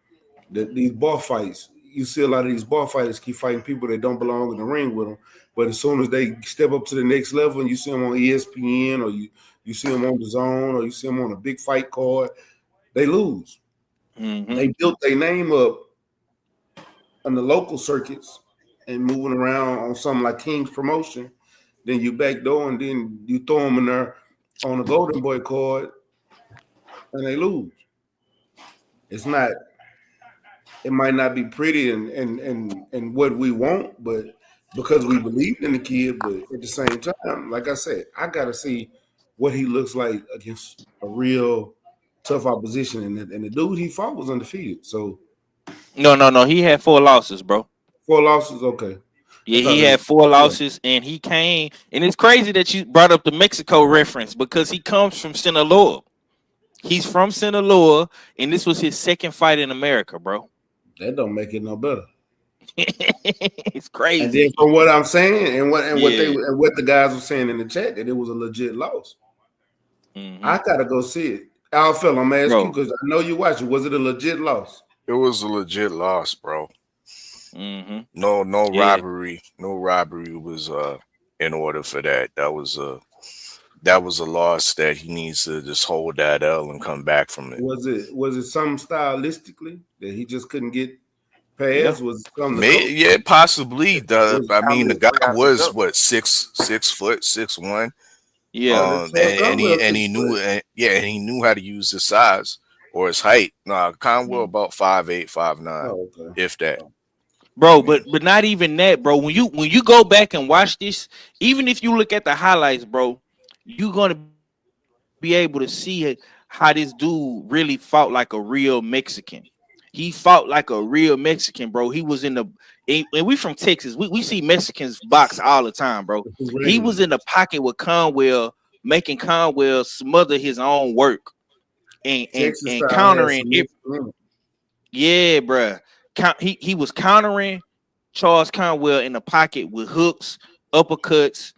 these bar fights. You see a lot of these bar fighters keep fighting people that don't belong in the ring with them. But as soon as they step up to the next level and you see them on ESPN or you see them on the Zone or you see them on a big fight card, they lose. Mm-hmm. They built their name up on the local circuits and moving around on something like King's Promotion. Then you backdoor and then you throw them in there on a Golden Boy card and they lose. It's not. It might not be pretty and what we want, but because we believed in the kid, but at the same time, like I said, I gotta see what he looks like against a real tough opposition. And the dude he fought was undefeated. So No. He had 4 losses, bro. 4 losses, okay. Yeah, he had 4 losses, and he came. And it's crazy that you brought up the Mexico reference because he comes from Sinaloa. He's from Sinaloa, and this was his second fight in America, bro. That don't make it no better. It's crazy. And then from what I'm saying, and what the guys were saying in the chat, that it was a legit loss. Mm-hmm. I gotta go see it. Alfell, I'm asking you because I know you watch it. Was it a legit loss? It was a legit loss, bro. Mm-hmm. No robbery. No robbery was in order for that. That was a loss that he needs to just hold that L and come back from it. Was it something stylistically that he just couldn't get past? Yeah. Was it something? Yeah, possibly. The guy was what 6 foot, 6'1". Yeah, and he knew and he knew how to use his size or his height. Conwell about 5'8", 5'9", if that. Bro, but not even that, bro. When you go back and watch this, even if you look at the highlights, bro, you're gonna be able to see how this dude really fought like a real Mexican. He fought like a real Mexican, bro. He was and we from Texas. We see Mexicans box all the time, bro. He was in the pocket with Conwell, making Conwell smother his own work and countering it. Yeah, bro. He was countering Charles Conwell in the pocket with hooks, uppercuts.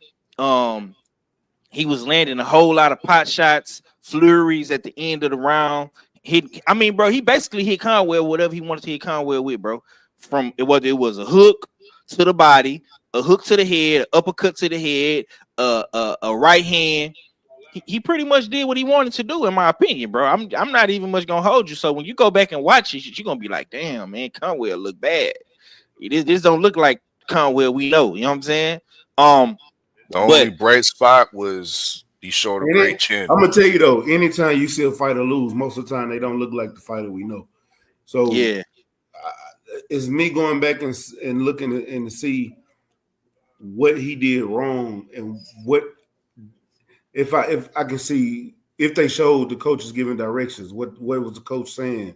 He was landing a whole lot of pot shots, flurries at the end of the round. He basically hit Conwell whatever he wanted to hit Conwell with, bro. From whether it was a hook to the body, a hook to the head, uppercut to the head, a right hand. He pretty much did what he wanted to do, in my opinion, bro. I'm not even much gonna hold you. So when you go back and watch it, you're gonna be like, damn, man, Conwell look bad. This don't look like Conwell we know. You know what I'm saying? The only bright spot was he showed a great chin. I'm gonna tell you though, anytime you see a fighter lose, most of the time they don't look like the fighter we know. So yeah, it's me going back and looking and to see what he did wrong and what if I can see if they showed the coaches giving directions, what was the coach saying,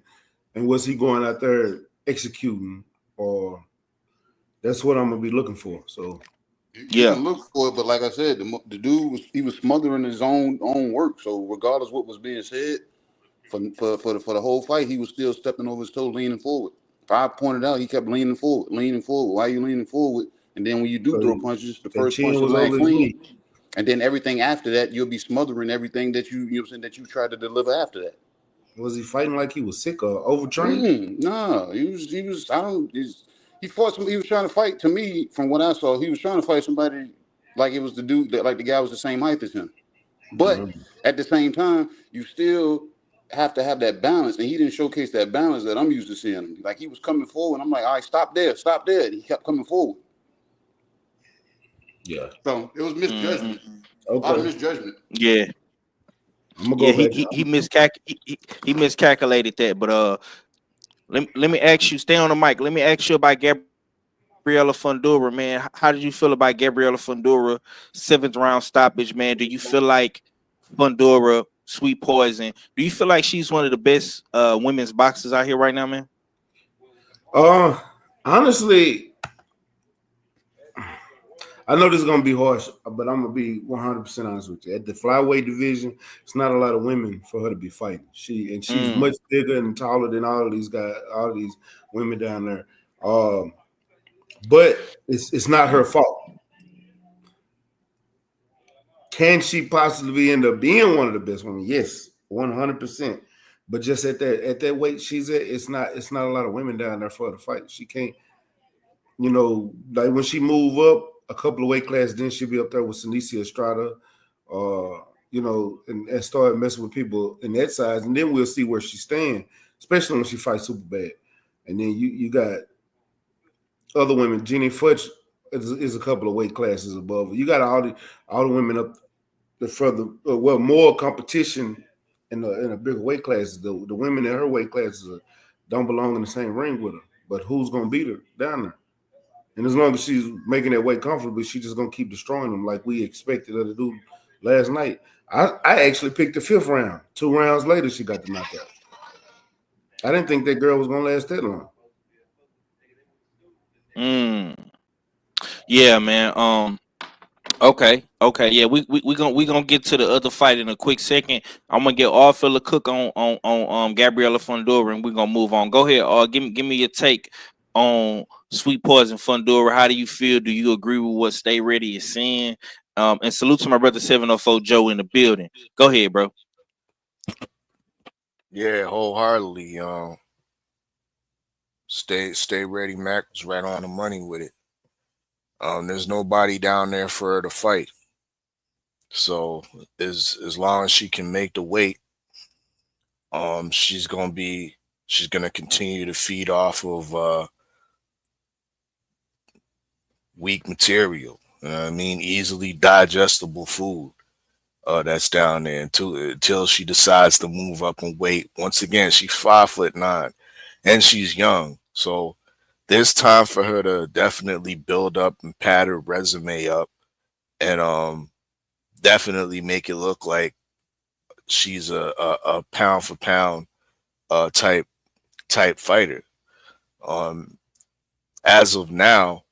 and was he going out there executing, or that's what I'm gonna be looking for. So. You can look for it, but like I said, the dude was smothering his own work. So regardless what was being said for the whole fight, he was still stepping over his toe, leaning forward. If I pointed out, he kept leaning forward. Why are you leaning forward? And then when you do throw punches, the first punch was like clean, and then everything after that, you'll be smothering everything that you tried to deliver after that. Was he fighting like he was sick or overtrained? No, he was. He fought somebody. He was trying to fight. To me, from what I saw, he was trying to fight somebody like it was the dude that, like the guy was the same height as him. But at the same time, you still have to have that balance, and he didn't showcase that balance that I'm used to seeing him. Like he was coming forward, I'm like, all right, stop there. And he kept coming forward. Yeah. So it was misjudgment. Okay. A lot of misjudgment. Yeah. He miscalculated that, but let me ask you, stay on the mic. Let me ask you about Gabriela Fundora, man. How did you feel about Gabriela Fundora 7th round stoppage, man? Do you feel like Fundora, Sweet Poison, do you feel like she's one of the best women's boxers out here right now, man? Honestly, I know this is gonna be harsh, but I'm gonna be 100% honest with you. At the flyweight division, it's not a lot of women for her to be fighting. She's much bigger and taller than all of these guys, all of these women down there. but it's not her fault. Can she possibly end up being one of the best women? Yes, 100%. But just at that weight she's at, it's not a lot of women down there for her to fight. She can't, like when she move up a couple of weight classes, then she'll be up there with Sanicia Estrada, and start messing with people in that size, and then we'll see where she stands, especially when she fights super bad. And then you got other women. Jeannie Futch is a couple of weight classes above her. You got all the women up the further, more competition in a bigger weight classes. The women in her weight classes don't belong in the same ring with her. But who's gonna beat her down there? And as long as she's making that weight comfortably, she's just gonna keep destroying them like we expected her to do last night. I actually picked the 5th round. 2 rounds later, she got the knockout. I didn't think that girl was gonna last that long. Yeah, man. Okay. Yeah, we gonna get to the other fight in a quick second. I'm gonna get all Philip Cook on Gabriela Fundora, and we're gonna move on. Go ahead. Give me your take on Sweet Poison Fundora. How do you feel? Do you agree with what Stay Ready is saying? And salute to my brother 704 Joe in the building. Go ahead, bro. Yeah, wholeheartedly. Stay Ready Mac was right on the money with it. There's nobody down there for her to fight. So as long as she can make the weight, she's gonna continue to feed off of weak material. You know what I mean? Easily digestible food that's down there until she decides to move up in weight. Once again, she's 5'9" and she's young. So there's time for her to definitely build up and pad her resume up and definitely make it look like she's a pound for pound type fighter. As of now,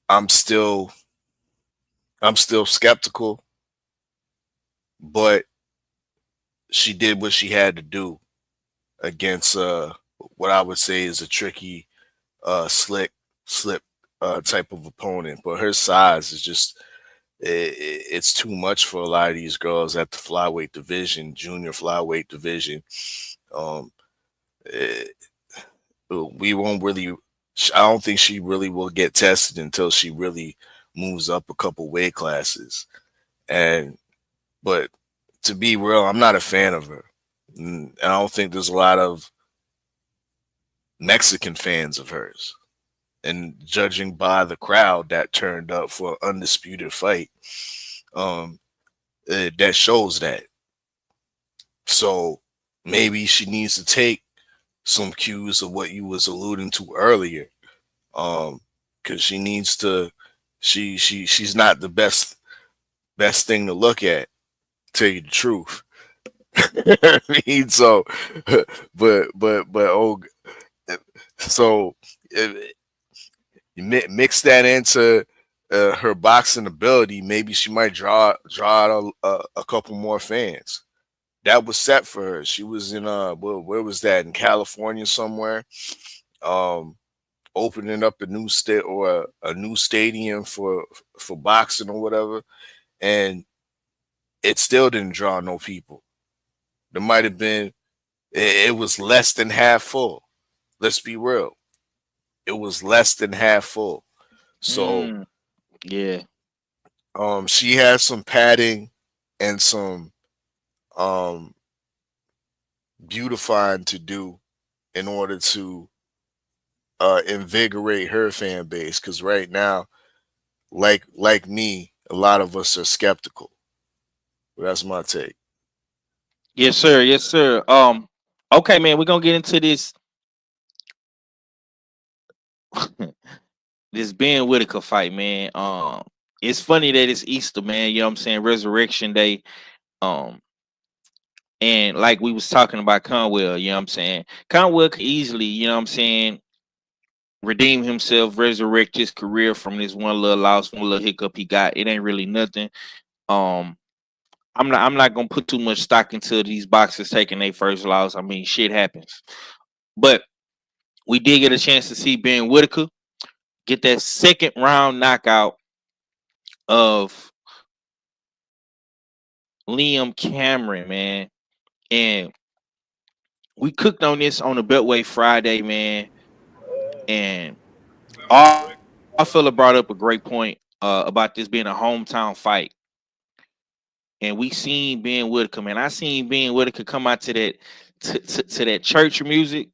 I'm still skeptical, but she did what she had to do against what I would say is a tricky slip type of opponent. But her size is just it's too much for a lot of these girls at the flyweight division, junior flyweight division. We won't really. I don't think she really will get tested until she really moves up a couple weight classes. But to be real, I'm not a fan of her. And I don't think there's a lot of Mexican fans of hers. And judging by the crowd that turned up for an undisputed fight, that shows that. So maybe she needs to take some cues of what you was alluding to earlier, because she needs to. She's not the best thing to look at. Tell you the truth. I mean, so, but so you mix that into her boxing ability, maybe she might draw out a couple more fans. That was set for her. She was in where was that, in California somewhere, opening up a new state or a new stadium for boxing or whatever, and it still didn't draw no people. There might have been, it was less than half full. Let's be real. It was less than half full. So yeah. She has some padding and some beautifying to do in order to invigorate her fan base. Because right now, like me, a lot of us are skeptical. That's my take. Yes, sir. Yes, sir. Okay, man, we're gonna get into this this Ben Whitaker fight, man. It's funny that it's Easter, man. You know what I'm saying? Resurrection Day. And like we was talking about Conwell, you know what I'm saying? Conwell could easily, you know what I'm saying, redeem himself, resurrect his career from this one little loss, one little hiccup he got. It ain't really nothing. I'm not gonna put too much stock into these boxers taking their first loss. I mean, shit happens. But we did get a chance to see Ben Whitaker. get that second round knockout of Liam Cameron, man. And we cooked on this on the Beltway Friday, man. And our fella brought up a great point about this being a hometown fight. And we seen Ben Whitaker, man. I seen Ben Whitaker come out to that to that church music.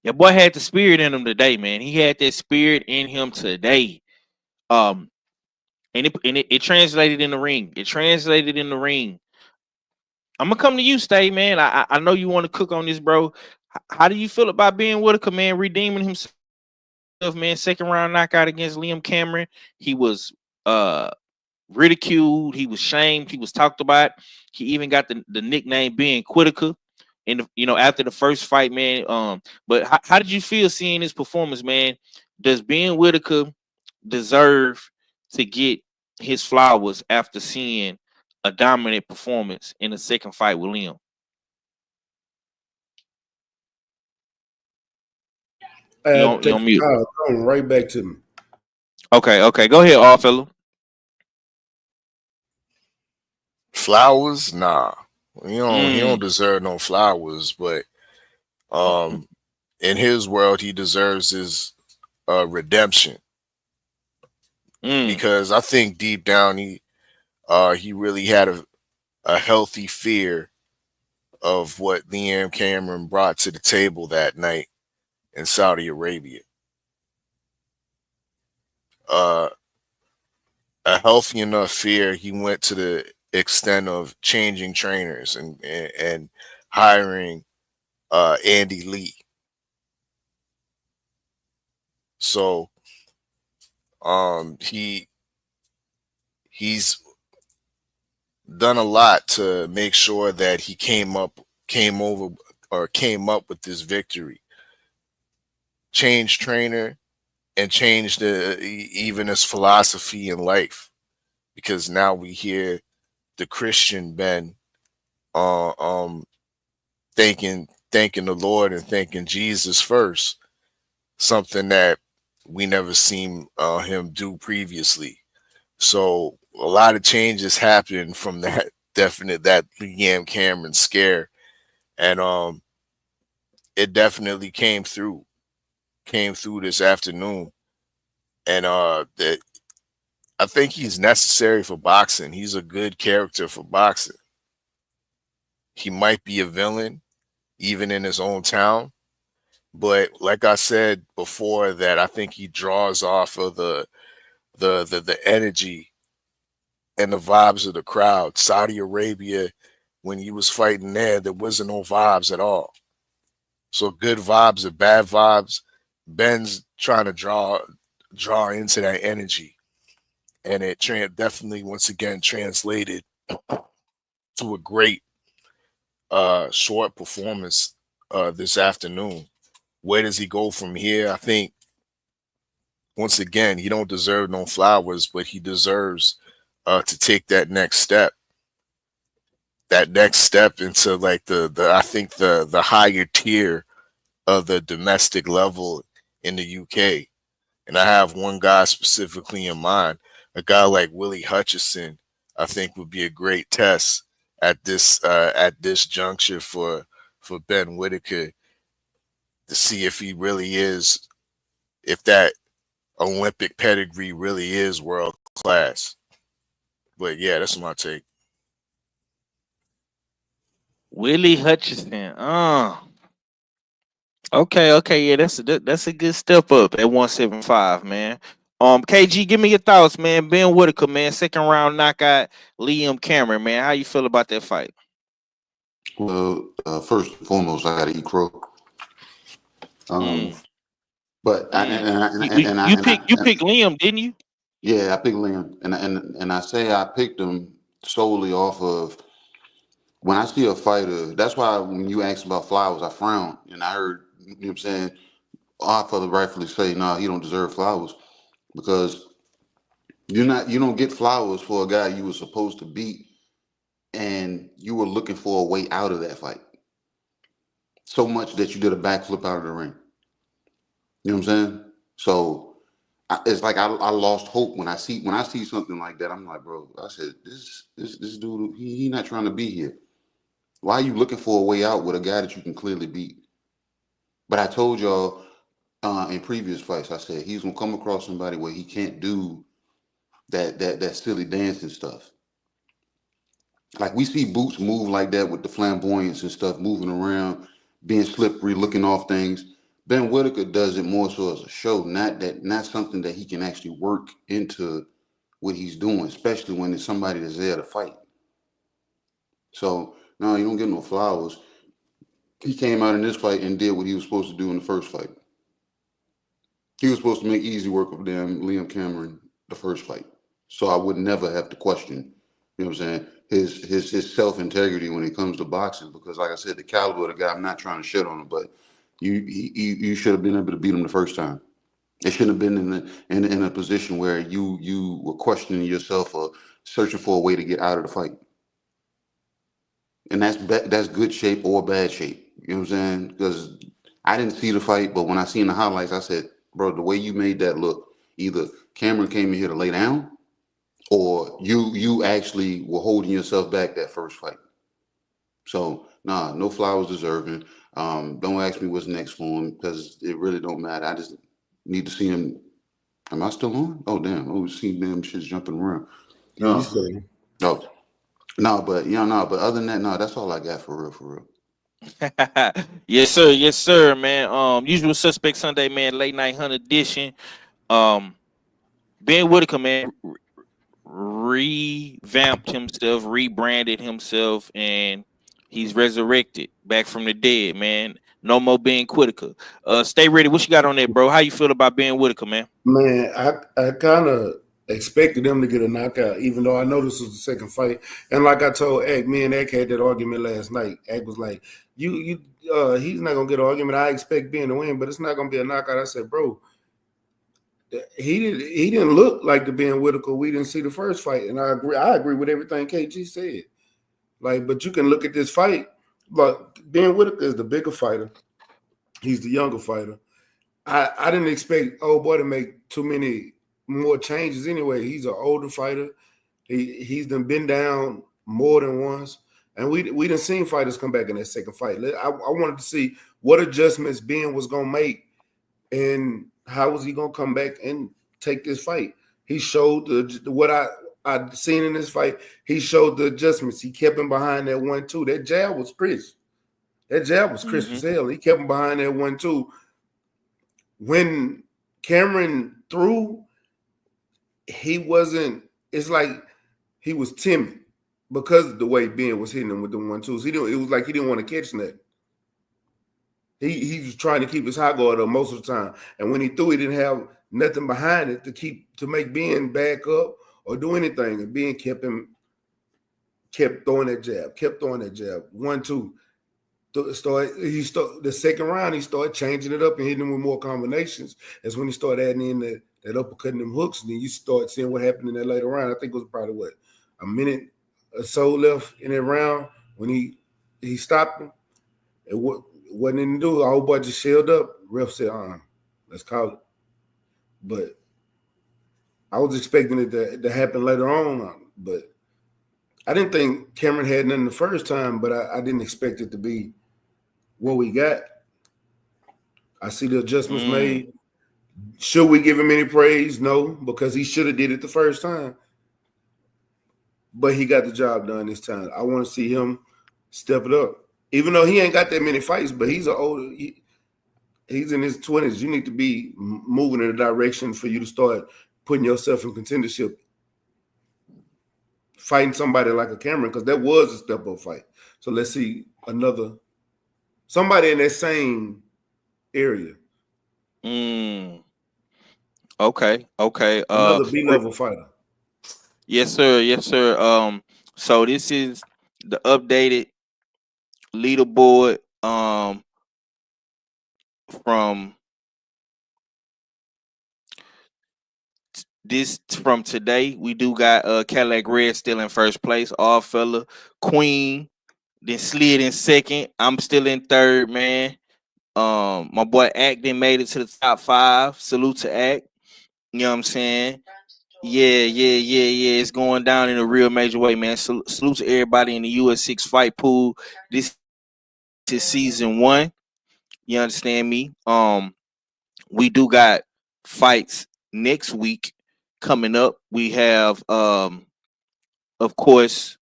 Your boy had the spirit in him today, man. He had that spirit in him today. And it translated in the ring. It translated in the ring. I'm gonna come to you, Stay, man. I know you want to cook on this, bro. How do you feel about Ben Whitaker, man, redeeming himself, man? Second round knockout against Liam Cameron. He was ridiculed, he was shamed, he was talked about. He even got the nickname Ben Whitaker in the, after the first fight, man. But how did you feel seeing his performance, man? Does Ben Whitaker deserve to get his flowers after seeing a dominant performance in the second fight with Liam? You on mute. Come right back to me. Okay, go ahead, all fellow. Flowers, nah. He don't deserve no flowers, but in his world, he deserves his redemption. Because I think deep down he really had a healthy fear of what Liam Cameron brought to the table that night in Saudi Arabia. A healthy enough fear, he went to the extent of changing trainers and hiring Andy Lee. So he's done a lot to make sure that he came up with this victory. Changed trainer and changed even his philosophy in life, because now we hear the Christian Ben thanking the Lord and thanking Jesus first, something that we never seen him do previously. So a lot of changes happened from that Liam Cameron scare, and it definitely came through this afternoon. And that I think he's necessary for boxing. He's a good character for boxing. He might be a villain even in his own town, but like I said before, that I think he draws off of the energy and the vibes of the crowd. Saudi Arabia, when he was fighting there wasn't no vibes at all. So good vibes or bad vibes, Ben's trying to draw into that energy, and it definitely once again translated to a great short performance this afternoon. Where does he go from here? I think once again, he don't deserve no flowers, but he deserves to take that next step. That next step into like I think the higher tier of the domestic level in the UK. And I have one guy specifically in mind. A guy like Willie Hutchison, I think, would be a great test at this juncture for Ben Whitaker, to see if he really is, if that Olympic pedigree really is world class. But yeah, that's my take. Willie Hutchison. Okay, yeah, that's a good step up at 175, man. KG, give me your thoughts, man. Ben Whitaker, man, second round knockout Liam Cameron, man. How you feel about that fight? Well, first and foremost, I got to eat crow. But you picked Liam, didn't you? Yeah, I picked Liam, and I say I picked him solely off of when I see a fighter. That's why when you asked about flowers, I frowned, and I heard, you know what I'm saying, our father rightfully say, "No, he don't deserve flowers," because you don't get flowers for a guy you were supposed to beat, and you were looking for a way out of that fight so much that you did a backflip out of the ring. You know what I'm saying? So it's like I lost hope when I see something like that. I'm like, bro, I said this dude, he not trying to be here. Why are you looking for a way out with a guy that you can clearly beat? But I told y'all in previous fights, I said he's gonna come across somebody where he can't do that silly dancing stuff. Like we see Boots move like that with the flamboyance and stuff, moving around, being slippery, looking off things. Ben Whitaker does it more so as a show, not something that he can actually work into what he's doing, especially when it's somebody that's there to fight. So no, you don't get no flowers. He came out in this fight and did what he was supposed to do in the first fight. He was supposed to make easy work of damn Liam Cameron the first fight. So I would never have to question, you know what I'm saying, his self-integrity when it comes to boxing. Because like I said, the caliber of the guy, I'm not trying to shit on him, but you should have been able to beat him the first time. It shouldn't have been in a position where you were questioning yourself or searching for a way to get out of the fight. And that's good shape or bad shape. You know what I'm saying? Because I didn't see the fight, but when I seen the highlights, I said, bro, the way you made that look, either Cameron came in here to lay down, or you actually were holding yourself back that first fight. So nah, no flowers deserving. Don't ask me what's next for him because it really don't matter. I just need to see him. Am I still on? Oh damn! Oh, see them shits jumping around. Yeah, you say. No, no, but but other than that, no, that's all I got for real, for real. Yes, sir, man. Usual Suspect Sunday, man, late night hunt edition. Ben Whitaker, man, revamped himself, rebranded himself, and he's resurrected back from the dead, man. No more Ben Whitaker. Stay ready. What you got on that, bro? How you feel about Ben Whitaker, man? Man, I kind of expected him to get a knockout, even though I know this was the second fight. And like I told Egg, me and Egg had that argument last night. Egg was like, he's not gonna get an argument. I expect Ben to win, but it's not gonna be a knockout. I said, bro, he didn't look like the Ben Whitaker we didn't see the first fight. And I agree with everything KG said. Like, but you can look at this fight. Look, Ben Whitaker is the bigger fighter. He's the younger fighter. I didn't expect old boy to make too many more changes anyway. He's an older fighter. He's been down more than once. And we didn't seen fighters come back in that second fight. I wanted to see what adjustments Ben was going to make and how was he going to come back and take this fight. He showed what I'd seen in this fight. He showed the adjustments. He kept him behind that 1-2. That jab was crisp. That jab was crisp as hell. He kept him behind that 1-2. When Cameron threw, he wasn't. It's like he was timid because of the way Ben was hitting him with the 1-2s. It was like he didn't want to catch that. He was trying to keep his high guard up most of the time, and when he threw, he didn't have nothing behind it to make Ben back up or do anything. And Ben kept throwing that jab, 1-2. The second round, he started changing it up and hitting him with more combinations. That's when he started adding in that uppercut and them hooks. And then you start seeing what happened in that later round. I think it was probably a minute or so left in that round when he stopped him. It wasn't anything to do. The whole boy just shelled up. Ref said, let's call it. But I was expecting it to happen later on. But I didn't think Cameron had nothing the first time, but I didn't expect it to be what we got. I see the adjustments made. Should we give him any praise? No, because he should have did it the first time. But he got the job done this time. I want to see him step it up. Even though he ain't got that many fights, but he's he's in his 20s. You need to be moving in a direction for you to start putting yourself in contendership. Fighting somebody like a Cameron, because that was a step-up fight. So let's see somebody in that same area. Okay. Another B-level fighter. Yes, sir. So this is the updated leaderboard from today. We do got Cadillac Red still in first place, All Fella, Queen, then slid in second. I'm still in third, man. My boy Act then made it to the top 5. Salute to Act. You know what I'm saying? Yeah. It's going down in a real major way, man. Salute to everybody in the US6 fight pool. This is season 1. You understand me? We do got fights next week coming up. We have of course,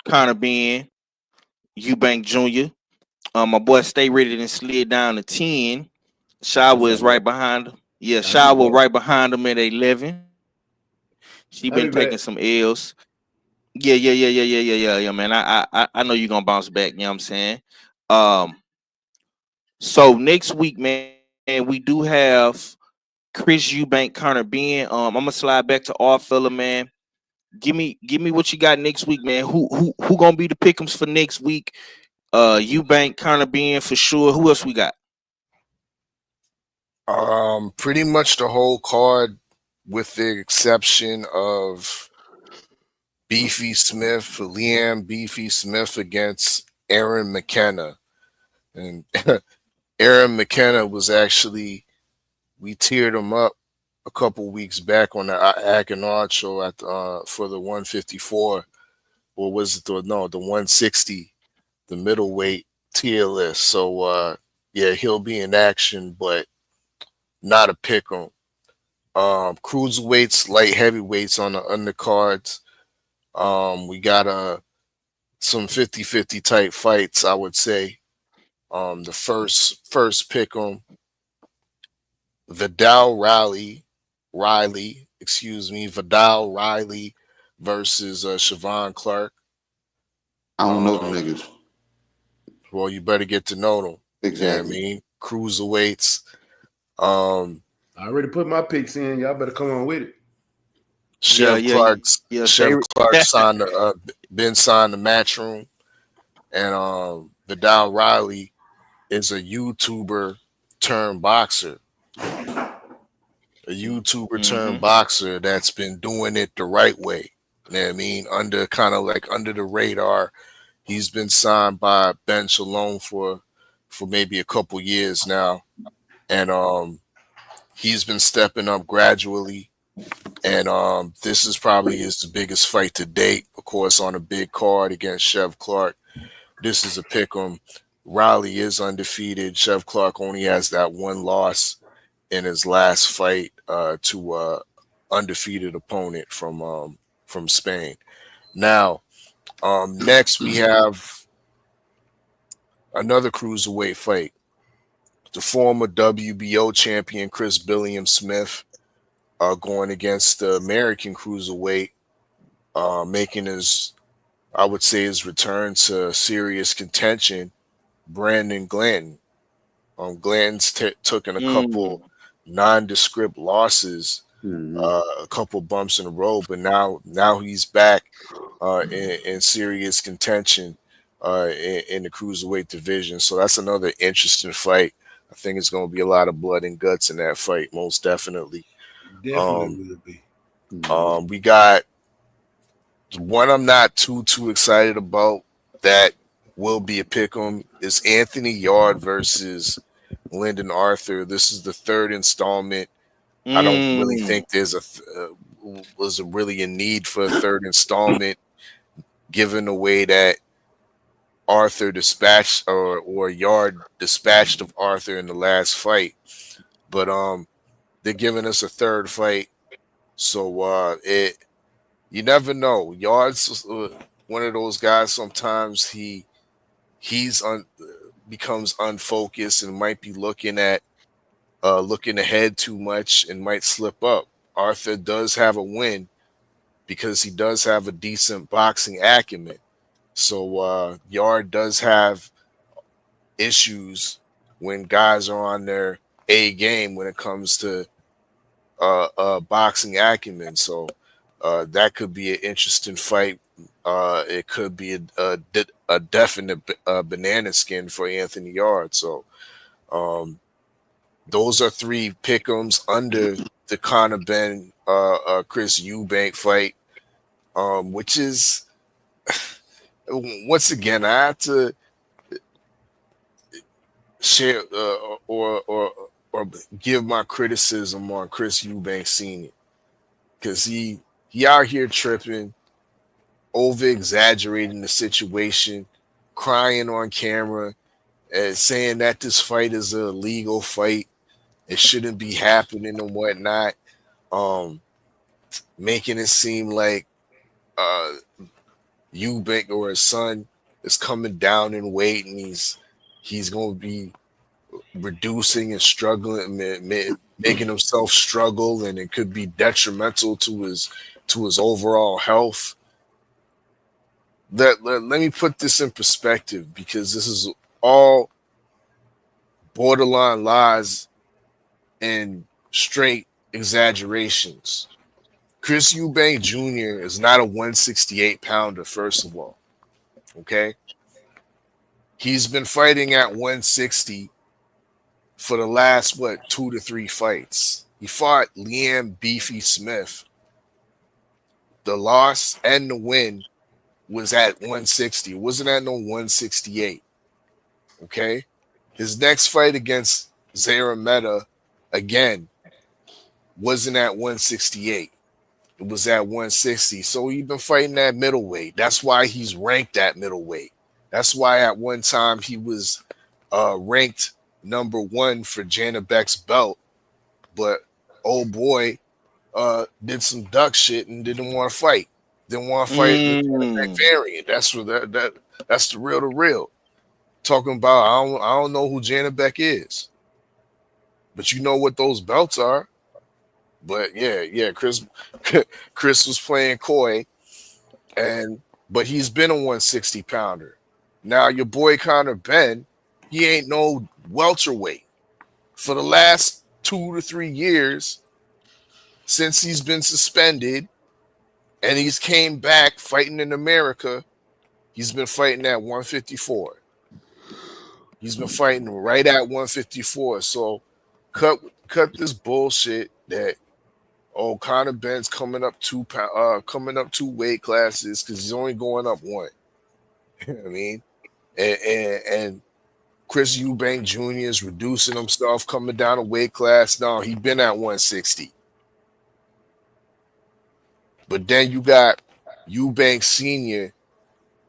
Connor Ben, Eubank Jr. My boy Stay Ready and slid down to 10. Shawa is right behind him. Yeah, I'll be Shawa back. right behind him at 11. She I'll been be back. taking some L's. Yeah, man. I know you're gonna bounce back, you know what I'm saying? Um, so next week, man, we do have Chris Eubank, Connor Ben. I'm gonna slide back to our fella, man. Give me what you got next week, man. Who gonna be the pick'ems for next week? Eubank, Connor Ben for sure. Who else we got? Pretty much the whole card, with the exception of Beefy Smith, Liam Beefy Smith against Aaron McKenna. And Aaron McKenna was actually, we teared him up a couple weeks back on the Akinard show at for the 154, or was it the 160, the middleweight tier list. So yeah, he'll be in action, but not a pick 'em. Cruiserweights, light heavyweights on the undercards. We got some 50-50 type fights, I would say. The first pick 'em, Vidal Riley, Vidal Riley versus Siobhan Clark. I don't know them niggas. Well, you better get to know them. Exactly. You know what I mean? Cruiserweights. I already put my picks in. Y'all better come on with it. Chef Clark signed been signed the Matchroom, and Vidal Riley is a YouTuber turned boxer. A YouTuber turned boxer that's been doing it the right way. You know what I mean? Under the radar. He's been signed by Ben Shalom for maybe a couple years now. And he's been stepping up gradually. And this is probably his biggest fight to date, of course, on a big card against Chef Clark. This is a pick 'em. Riley is undefeated. Chef Clark only has that one loss in his last fight to undefeated opponent from Spain. Now, next we have another cruiserweight fight. The former WBO champion Chris Billiam Smith going against the American cruiserweight, making his return to serious contention, Brandon Glanton. Glanton's took in a couple nondescript losses, a couple bumps in the road, but now he's back in serious contention in the cruiserweight division. So that's another interesting fight. I think it's going to be a lot of blood and guts in that fight, most definitely. Definitely will be. We got one I'm not too excited about that will be a pick 'em is Anthony Yard versus Lyndon Arthur. This is the third installment. I don't really think there's was really a need for a third installment, given the way that Arthur dispatched or Yard dispatched of Arthur in the last fight. But they're giving us a third fight, so you never know. Yard's one of those guys. Sometimes he's becomes unfocused and might be looking ahead too much and might slip up. Arthur does have a win because he does have a decent boxing acumen. So Yard does have issues when guys are on their A game when it comes to boxing acumen. So that could be an interesting fight. It could be a definite banana skin for Anthony Yard. So those are three pick'ems under the Conor Ben Chris Eubank fight, which is once again I have to share or or give my criticism on Chris Eubanks Sr. because he out here tripping, over exaggerating the situation, crying on camera, and saying that this fight is a illegal fight. It shouldn't be happening and whatnot. Making it seem like Eubank or his son is coming down in weight and he's going to be reducing and struggling, making himself struggle, and it could be detrimental to his overall health. Let me put this in perspective, because this is all borderline lies and straight exaggerations. Chris Eubank Jr. is not a 168 pounder, first of all. Okay? He's been fighting at 160 for the last, 2 to 3 fights. He fought Liam Beefy Smith. The loss and the win was at 160. It wasn't at no 168. Okay? His next fight against Zara Meta, again, wasn't at 168. It was at 160. So he's been fighting at middleweight. That's why he's ranked at middleweight. That's why at one time he was ranked number 1 for Jana Beck's belt. But oh boy, did some duck shit and didn't want to fight. Didn't want to fight the Jana Beck variant. That's what that's the real. Talking about I don't know who Jana Beck is. But you know what those belts are. But yeah, Chris was playing coy, but he's been a 160 pounder. Now your boy Conor Ben, he ain't no welterweight. For the last 2 to 3 years, since he's been suspended and he's came back fighting in America, he's been fighting at 154. He's been fighting right at 154. So cut this bullshit that Conor Ben's coming up 2 weight classes because he's only going up 1. You know what I mean? And Chris Eubank Jr. is reducing himself, coming down a weight class. No, he's been at 160. But then you got Eubank Sr.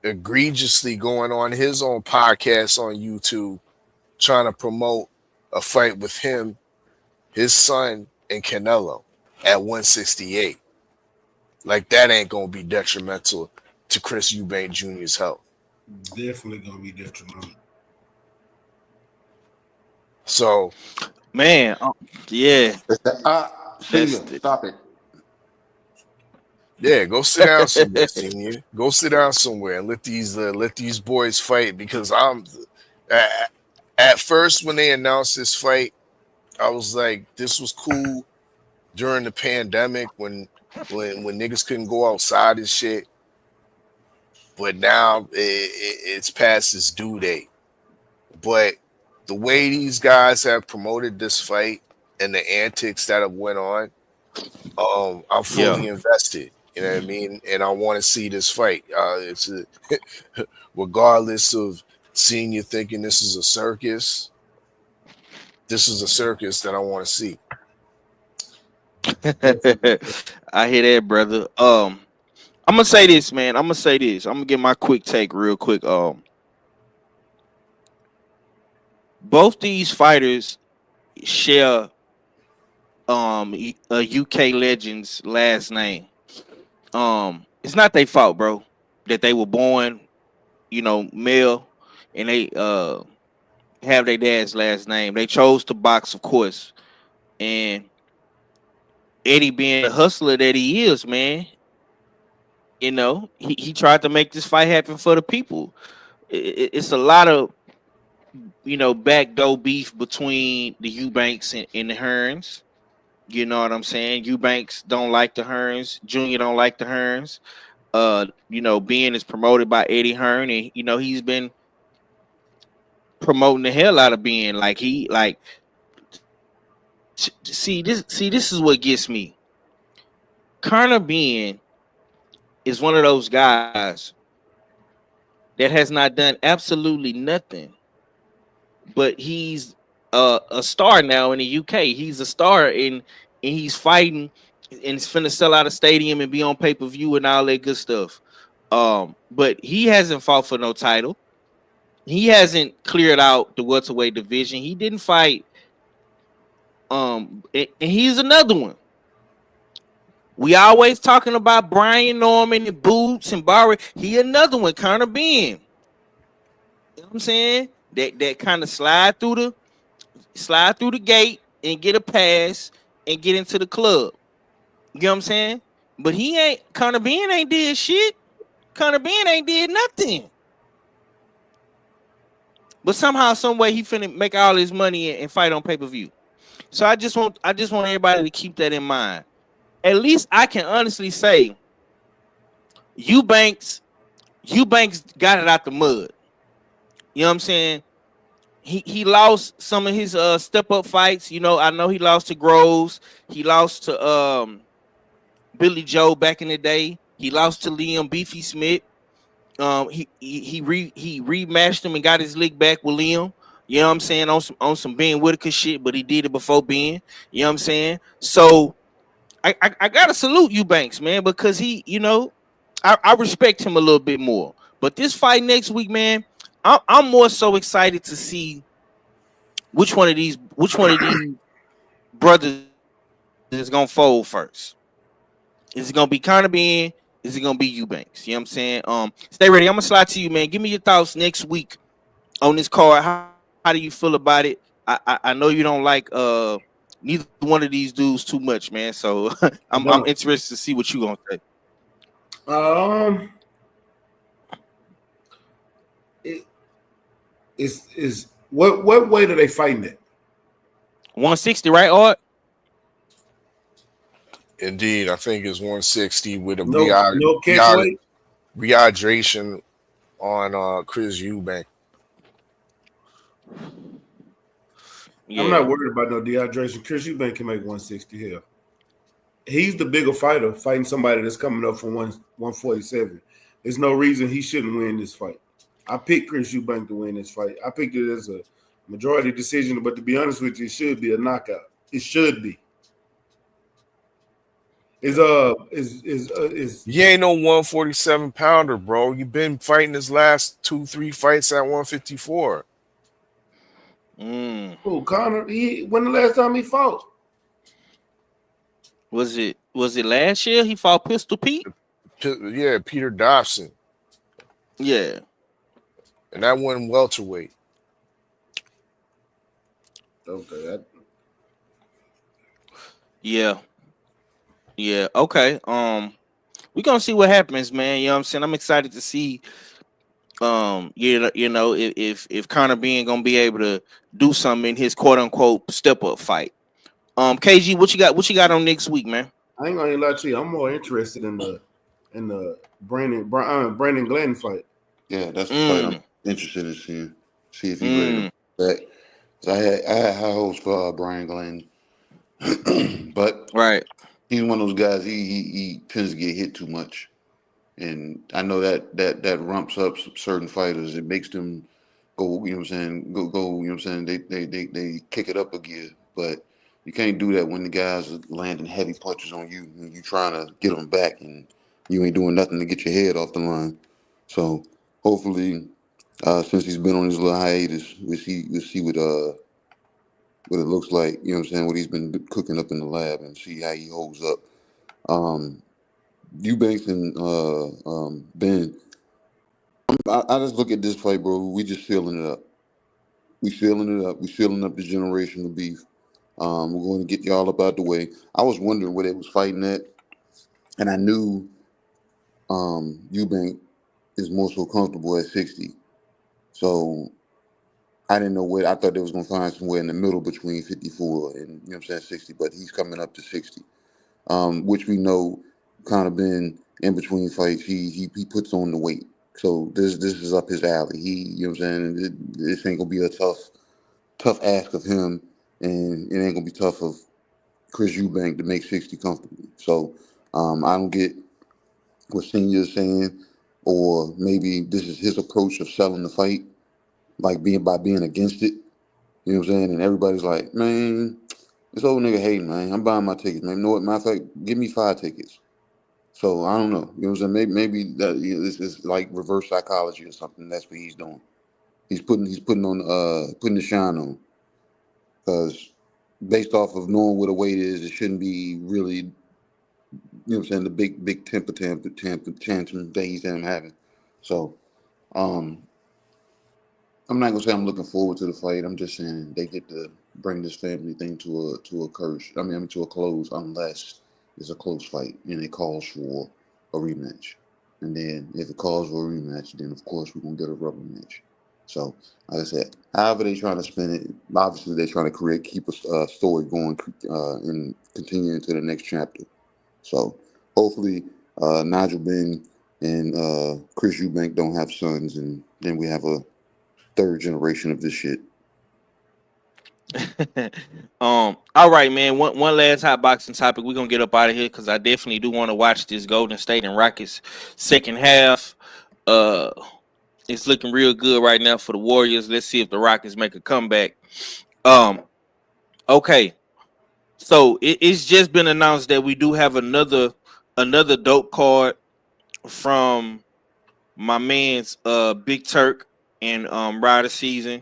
egregiously going on his own podcast on YouTube, trying to promote a fight with him, his son, and Canelo at 168. Like, that ain't gonna be detrimental to Chris Eubank Jr.'s health. Definitely gonna be detrimental. So, man, yeah. Stop it. Yeah, go sit down somewhere, Senior. Go sit down somewhere and let these boys fight, because I'm at first when they announced this fight, I was like, this was cool during the pandemic when niggas couldn't go outside and shit. But now it's past its due date. But the way these guys have promoted this fight and the antics that have went on, I'm fully invested. You know what I mean? And I want to see this fight. Regardless of Senior thinking this is a circus, this is a circus that I want to see. I hear that, brother. I'm gonna say this, man. I'm gonna get my quick take real quick. Both these fighters share a UK legend's last name. It's not their fault, bro, that they were born, male, and they have their dad's last name. They chose to box, of course, and Eddie, being the hustler that he is, man, he tried to make this fight happen for the people. It's a lot of backdoor beef between the Eubanks and the Hearns. You know what I'm saying? Eubanks don't like the Hearns. Junior don't like the Hearns. Ben is promoted by Eddie Hearn, and he's been promoting the hell out of Ben. See this is what gets me. Conor Ben is one of those guys that has not done absolutely nothing, but he's a star now in the UK. He's a star and he's fighting and he's finna sell out a stadium and be on pay-per-view and all that good stuff. But he hasn't fought for no title. He hasn't cleared out the welterweight division. He didn't fight. And he's another one. We always talking about Brian Norman and Boots and Barry. He another one, Conor Ben. You know what I'm saying? That kind of slide through the gate and get a pass and get into the club. You know what I'm saying? But Conor Ben ain't did shit. Conor Ben ain't did nothing. But somehow, some way, he finna make all his money and fight on pay-per-view. So I just want everybody to keep that in mind. At least I can honestly say, Eubanks got it out the mud. You know what I'm saying? He lost some of his step up fights. You know, I know he lost to Groves. He lost to Billy Joe back in the day. He lost to Liam Beefy Smith. He rematched him and got his lick back with Liam. You know what I'm saying? On some Ben Whitaker shit, but he did it before Ben. You know what I'm saying? So I gotta salute Eubanks, man, because he, you know, I respect him a little bit more. But this fight next week, man, I'm more so excited to see which one of these brothers is gonna fold first. Is it gonna be Conor Ben? Is it gonna be Eubanks? You know what I'm saying? Stay ready. I'm gonna slide to you, man. Give me your thoughts next week on this card. How do you feel about it? I know you don't like neither one of these dudes too much, man. So I'm interested to see what you gonna say. Is what weight are they fighting at? 160, right, Art? Indeed, I think it's 160 with a no catch weight? rehydration on Chris Eubank. Yeah. I'm not worried about no dehydration. Chris Eubank can make 160 hell. He's the bigger fighter fighting somebody that's coming up from 147. There's no reason he shouldn't win this fight. I picked Chris Eubank to win this fight. I picked it as a majority decision, but to be honest with you, it should be a knockout. It should be. You ain't no 147 pounder, bro. You've been fighting his last 2-3 fights at 154. Oh, Conor, when the last time he fought? Was it last year he fought Pistol Pete? Yeah, Peter Dobson. Yeah. And that went welterweight. Okay. Yeah. Yeah, okay. We're gonna see what happens, man. You know what I'm saying? I'm excited to see you know, if Conor Ben gonna be able to do something in his quote unquote step up fight. KG, what you got on next week, man? I ain't gonna lie to you. I'm more interested in the Brandon Glenn fight. Yeah, that's the fight I'm interested in seeing. See if he's ready to back. I had high hopes for Brian Glenn, but he's one of those guys. He tends to get hit too much, and I know that rumps up certain fighters. It makes them go. You know what I'm saying? Go. You know what I'm saying? They kick it up a gear, but you can't do that when the guys are landing heavy punches on you and you trying to get them back and you ain't doing nothing to get your head off the line. So hopefully, since he's been on his little hiatus, we'll see what it looks like. You know what I'm saying? What he's been cooking up in the lab and see how he holds up. Eubanks and Ben, I just look at this fight, bro. We just filling it up. We filling it up. We filling up the generational beef. We're going to get y'all up out the way. I was wondering where they was fighting at, and I knew Eubank is more so comfortable at 60. So I didn't know where. I thought they was going to find somewhere in the middle between 54 and, you know what I'm saying, 60, but he's coming up to 60, which we know kind of been in between fights. He puts on the weight. So this is up his alley. You know what I'm saying? This ain't going to be a tough ask of him, and it ain't going to be tough of Chris Eubank to make 60 comfortably. So I don't get what Senior's saying, or maybe this is his approach of selling the fight, like being against it. You know what I'm saying? And everybody's like, man, this old nigga hating, man. I'm buying my tickets, man. You know what? Matter of fact, give me 5 tickets. So I don't know. You know what I'm saying? Maybe that this is like reverse psychology or something. That's what he's doing. He's putting the shine on. Because based off of knowing what a weight is, it shouldn't be really, you know what I'm saying, the big temper tantrum that he's having. So I'm not gonna say I'm looking forward to the fight. I'm just saying they get to bring this family thing to a curse. To a close, unless it's a close fight and it calls for a rematch. And then if it calls for a rematch, then of course we're gonna get a rubber match. So, like I said, however they trying to spin it, obviously they're trying to keep a story going and continue into the next chapter. So hopefully Nigel Benn and Chris Eubank don't have sons, and then we have a third generation of this shit. All right, man. One last hot boxing topic. We're gonna get up out of here because I definitely do want to watch this Golden State and Rockets second half. It's looking real good right now for the Warriors. Let's see if the Rockets make a comeback. Okay. So it's just been announced that we do have another dope card from my man's Big Turk and Rider Season.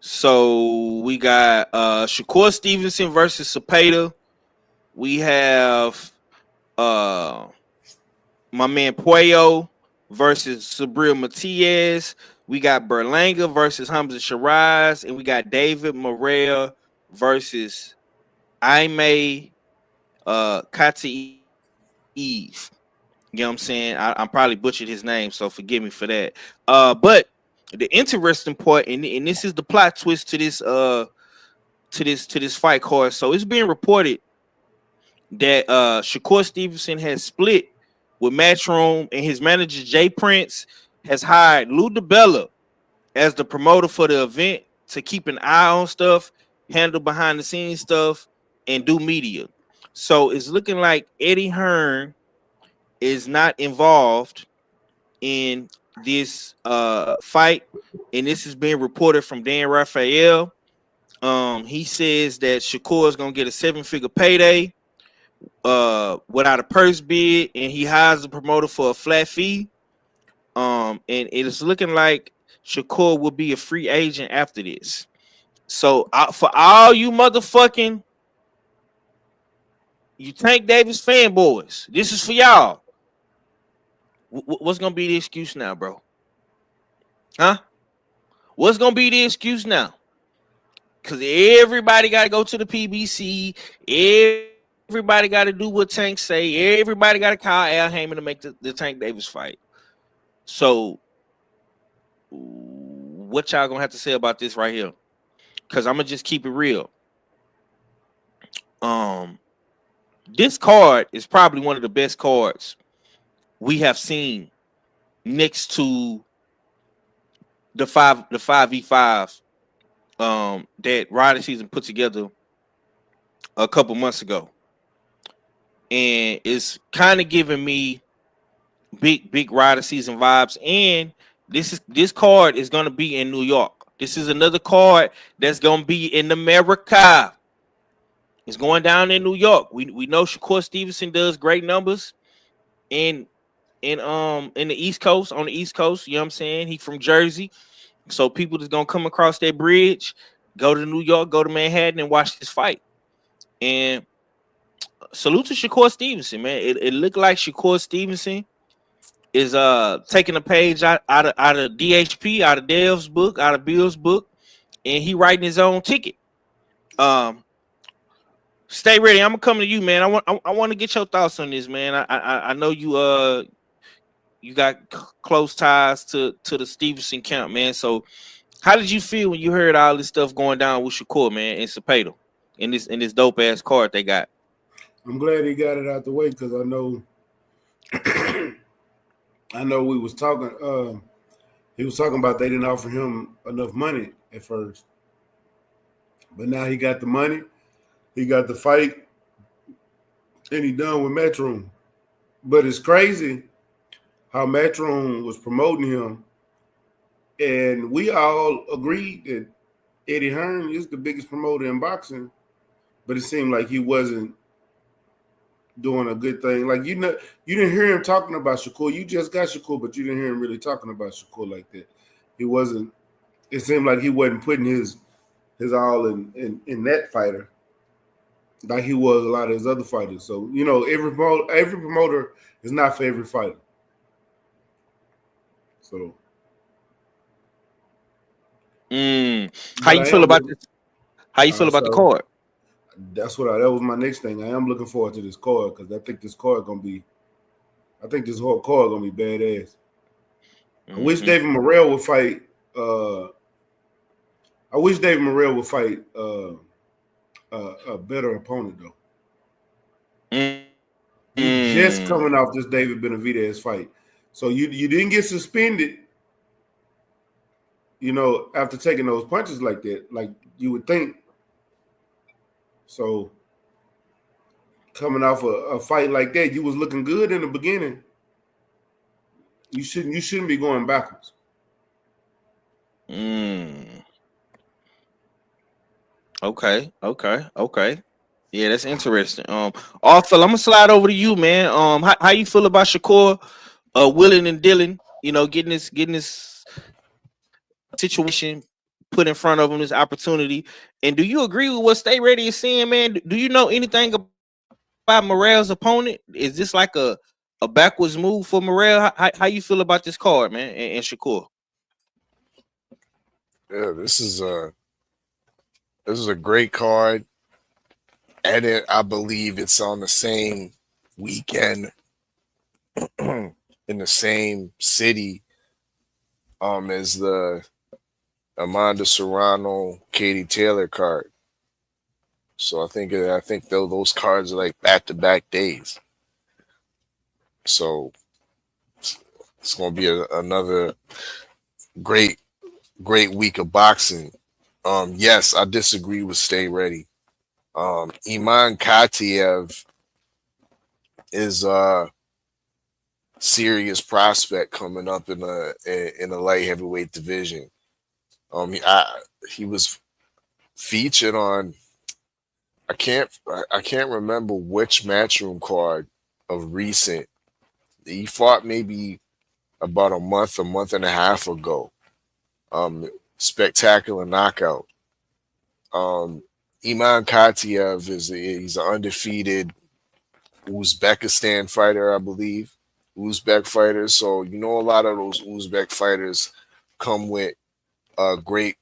So we got Shakur Stevenson versus Cepeda. We have my man Puello versus Sabril Matias. We got Berlanga versus Hamza Shiraz, and we got David Morrell versus Aime Kataev. You know what I'm saying? I probably butchered his name, so forgive me for that. But the interesting part, and this is the plot twist to this fight card. So it's being reported that Shakur Stevenson has split with Matchroom, and his manager Jay Prince has hired Lou DiBella as the promoter for the event to keep an eye on stuff, handle behind the scenes stuff, and do media. So it's looking like Eddie Hearn is not involved in this fight, and this is being reported from Dan Raphael. He says that Shakur is gonna get a 7-figure payday without a purse bid, and he hires the promoter for a flat fee. And it is looking like Shakur will be a free agent after this. So for all you motherfucking Tank Davis fanboys, this is for y'all. What's gonna be the excuse now, bro? Huh? What's gonna be the excuse now? Because everybody got to go to the PBC. Everybody got to do what Tank say. Everybody got to call Al Heyman to make the Tank Davis fight. So, what y'all gonna have to say about this right here? Because I'm gonna just keep it real. This card is probably one of the best cards we have seen next to the 5v5 that Rider Season put together a couple months ago, and it's kind of giving me big Rider Season vibes. And this card is going to be in New York. This is another card that's going to be in America. It's going down in New York. We know Shakur Stevenson does great numbers in the East Coast, on the East Coast. You know what I'm saying? He from Jersey. So people that's gonna come across that bridge, go to New York, go to Manhattan, and watch this fight. And salute to Shakur Stevenson, man. It looked like Shakur Stevenson is taking a page out of DHP, out of Dev's book, out of Bill's book, and he writing his own ticket. Stay ready. I'm gonna come to you, man. I want to get your thoughts on this, man. I know you got close ties to the Stevenson camp, man. So how did you feel when you heard all this stuff going down with Shakur, man, and Cepeda in this dope ass card they got? I'm glad he got it out the way because I know we was talking. He was talking about they didn't offer him enough money at first, but now he got the money, he got the fight, and he done with Matchroom. But it's crazy how Matchroom was promoting him, and we all agreed that Eddie Hearn is the biggest promoter in boxing, but it seemed like he wasn't doing a good thing. Like you didn't hear him talking about Shakur. You just got Shakur, but you didn't hear him really talking about Shakur like that. He wasn't. It seemed like he wasn't putting his all in that fighter like he was a lot of his other fighters. So every promoter is not for every fighter. So. How you feel about this? How you feel about the card? That's that was my next thing. I am looking forward to this card because I think this whole card gonna be badass. I wish David Morrell would fight. I wish David Morrell would fight a better opponent though. He just coming off this David Benavidez fight, so you didn't get suspended. After taking those punches like that, like you would think. So coming off a fight like that, you was looking good in the beginning. You shouldn't be going backwards. Okay. Yeah, that's interesting. Also, I'm gonna slide over to you, man. How you feel about Shakur, willing and dealing? Getting this situation put in front of him, this opportunity. And do you agree with what Stay Ready is saying, man? Do you know anything about Morrell's opponent? Is this like a backwards move for Morrell? How you feel about this card, man, and Shakur? Yeah, this is a great card. And I believe it's on the same weekend in the same city as the Amanda Serrano, Katie Taylor card. So I think those cards are like back-to-back days. So it's going to be another great week of boxing. Yes, I disagree with Stay Ready. Iman Katiev is a serious prospect coming up in the light heavyweight division. He was featured on. I can't remember which Matchroom card of recent. He fought maybe about a month and a half ago. Spectacular knockout. Iman Katiev he's an undefeated Uzbekistan fighter, I believe. Uzbek fighters. So a lot of those Uzbek fighters come with great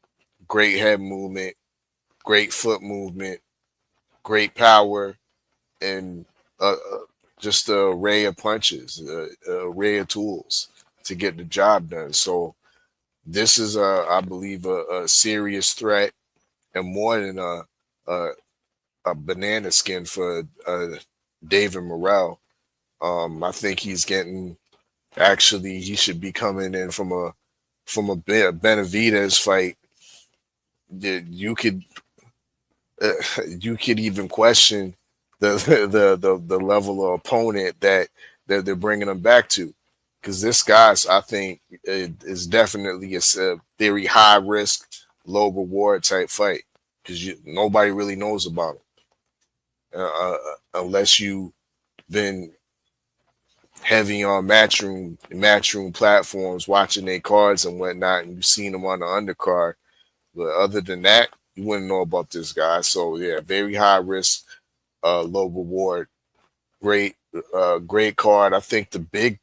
head movement, great foot movement, great power, and just an array of punches, an array of tools to get the job done. So this is, I believe, a serious threat and more than a banana skin for David Morrell. I think he's getting. Actually, he should be coming in from a Benavidez fight. You could even question the level of opponent that they're bringing him back to, because this guy's, I think, is definitely a very high risk, low reward type fight, because nobody really knows about him unless you've been heavy on matchroom platforms, watching their cards and whatnot, and you've seen them on the undercard. But other than that, you wouldn't know about this guy. So yeah, very high risk, low reward. Great card. I think the big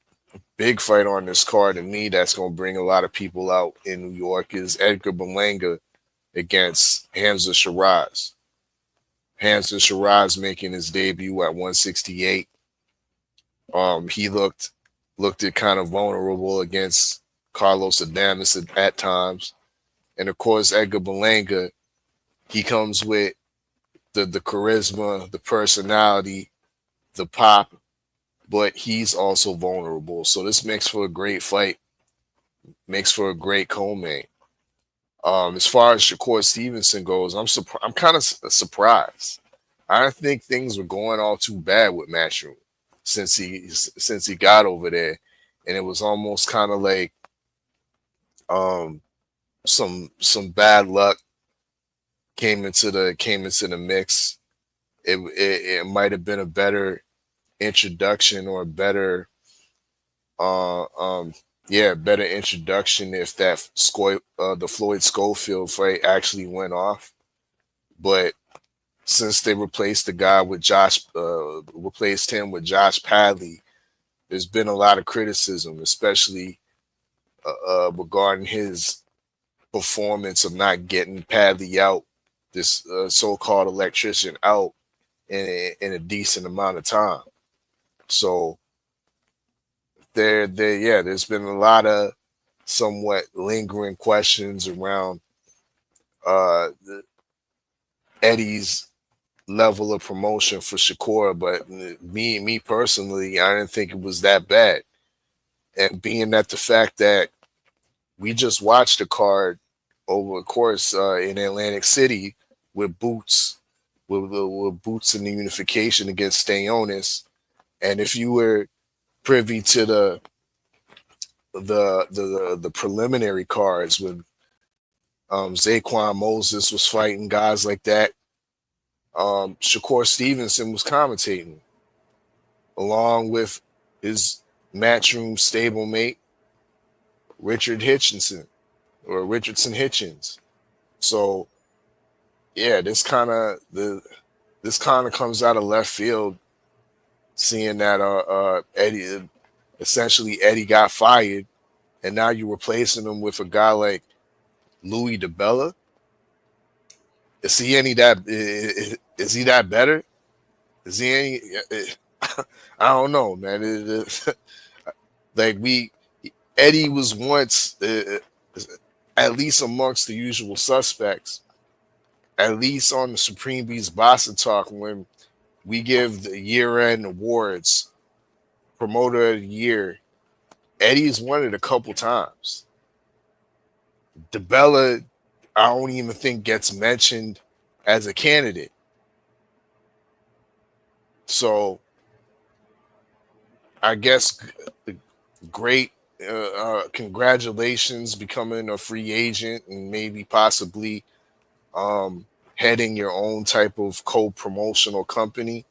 fight on this card, to me, that's going to bring a lot of people out in New York is Edgar Berlanga against Hamza Shiraz. Hamza Shiraz making his debut at 168. He looked kind of vulnerable against Carlos Adames at times. And of course, Edgar Berlanga, he comes with the charisma, the personality, the pop, but he's also vulnerable. So this makes for a great fight, makes for a great co-main. As far as Shakur Stevenson goes, I'm kind of surprised. I don't think things were going all too bad with Matchroom since he got over there, and it was almost kind of like some bad luck came into the mix, it might have been a better introduction or better uh um better introduction if the Floyd Schofield fight actually went off. But since they replaced him with Josh Padley, there's been a lot of criticism, especially regarding his performance of not getting Padley out, this so-called electrician out in a decent amount of time. So there's been a lot of somewhat lingering questions around Eddie's level of promotion for Shakur, but me personally, I didn't think it was that bad. And being that the fact that we just watched the card over a course in Atlantic City with Boots, with Boots in the unification against Stayonis, and if you were privy to the preliminary cards when Zaquan Moses was fighting guys like that, Shakur Stevenson was commentating along with his matchroom stablemate Richardson Hitchens. So yeah, this kind of comes out of left field, seeing that Eddie got fired, and now you're replacing him with a guy like Louis DiBella. Is he that better? Is he any? I don't know, man. Eddie was once, at least amongst the usual suspects, at least on the Supreme Beast Bossa Talk, when we give the year-end awards, promoter of the year, Eddie's won it a couple times. DiBella, I don't even think gets mentioned as a candidate. So I guess great congratulations becoming a free agent and maybe possibly heading your own type of co-promotional company.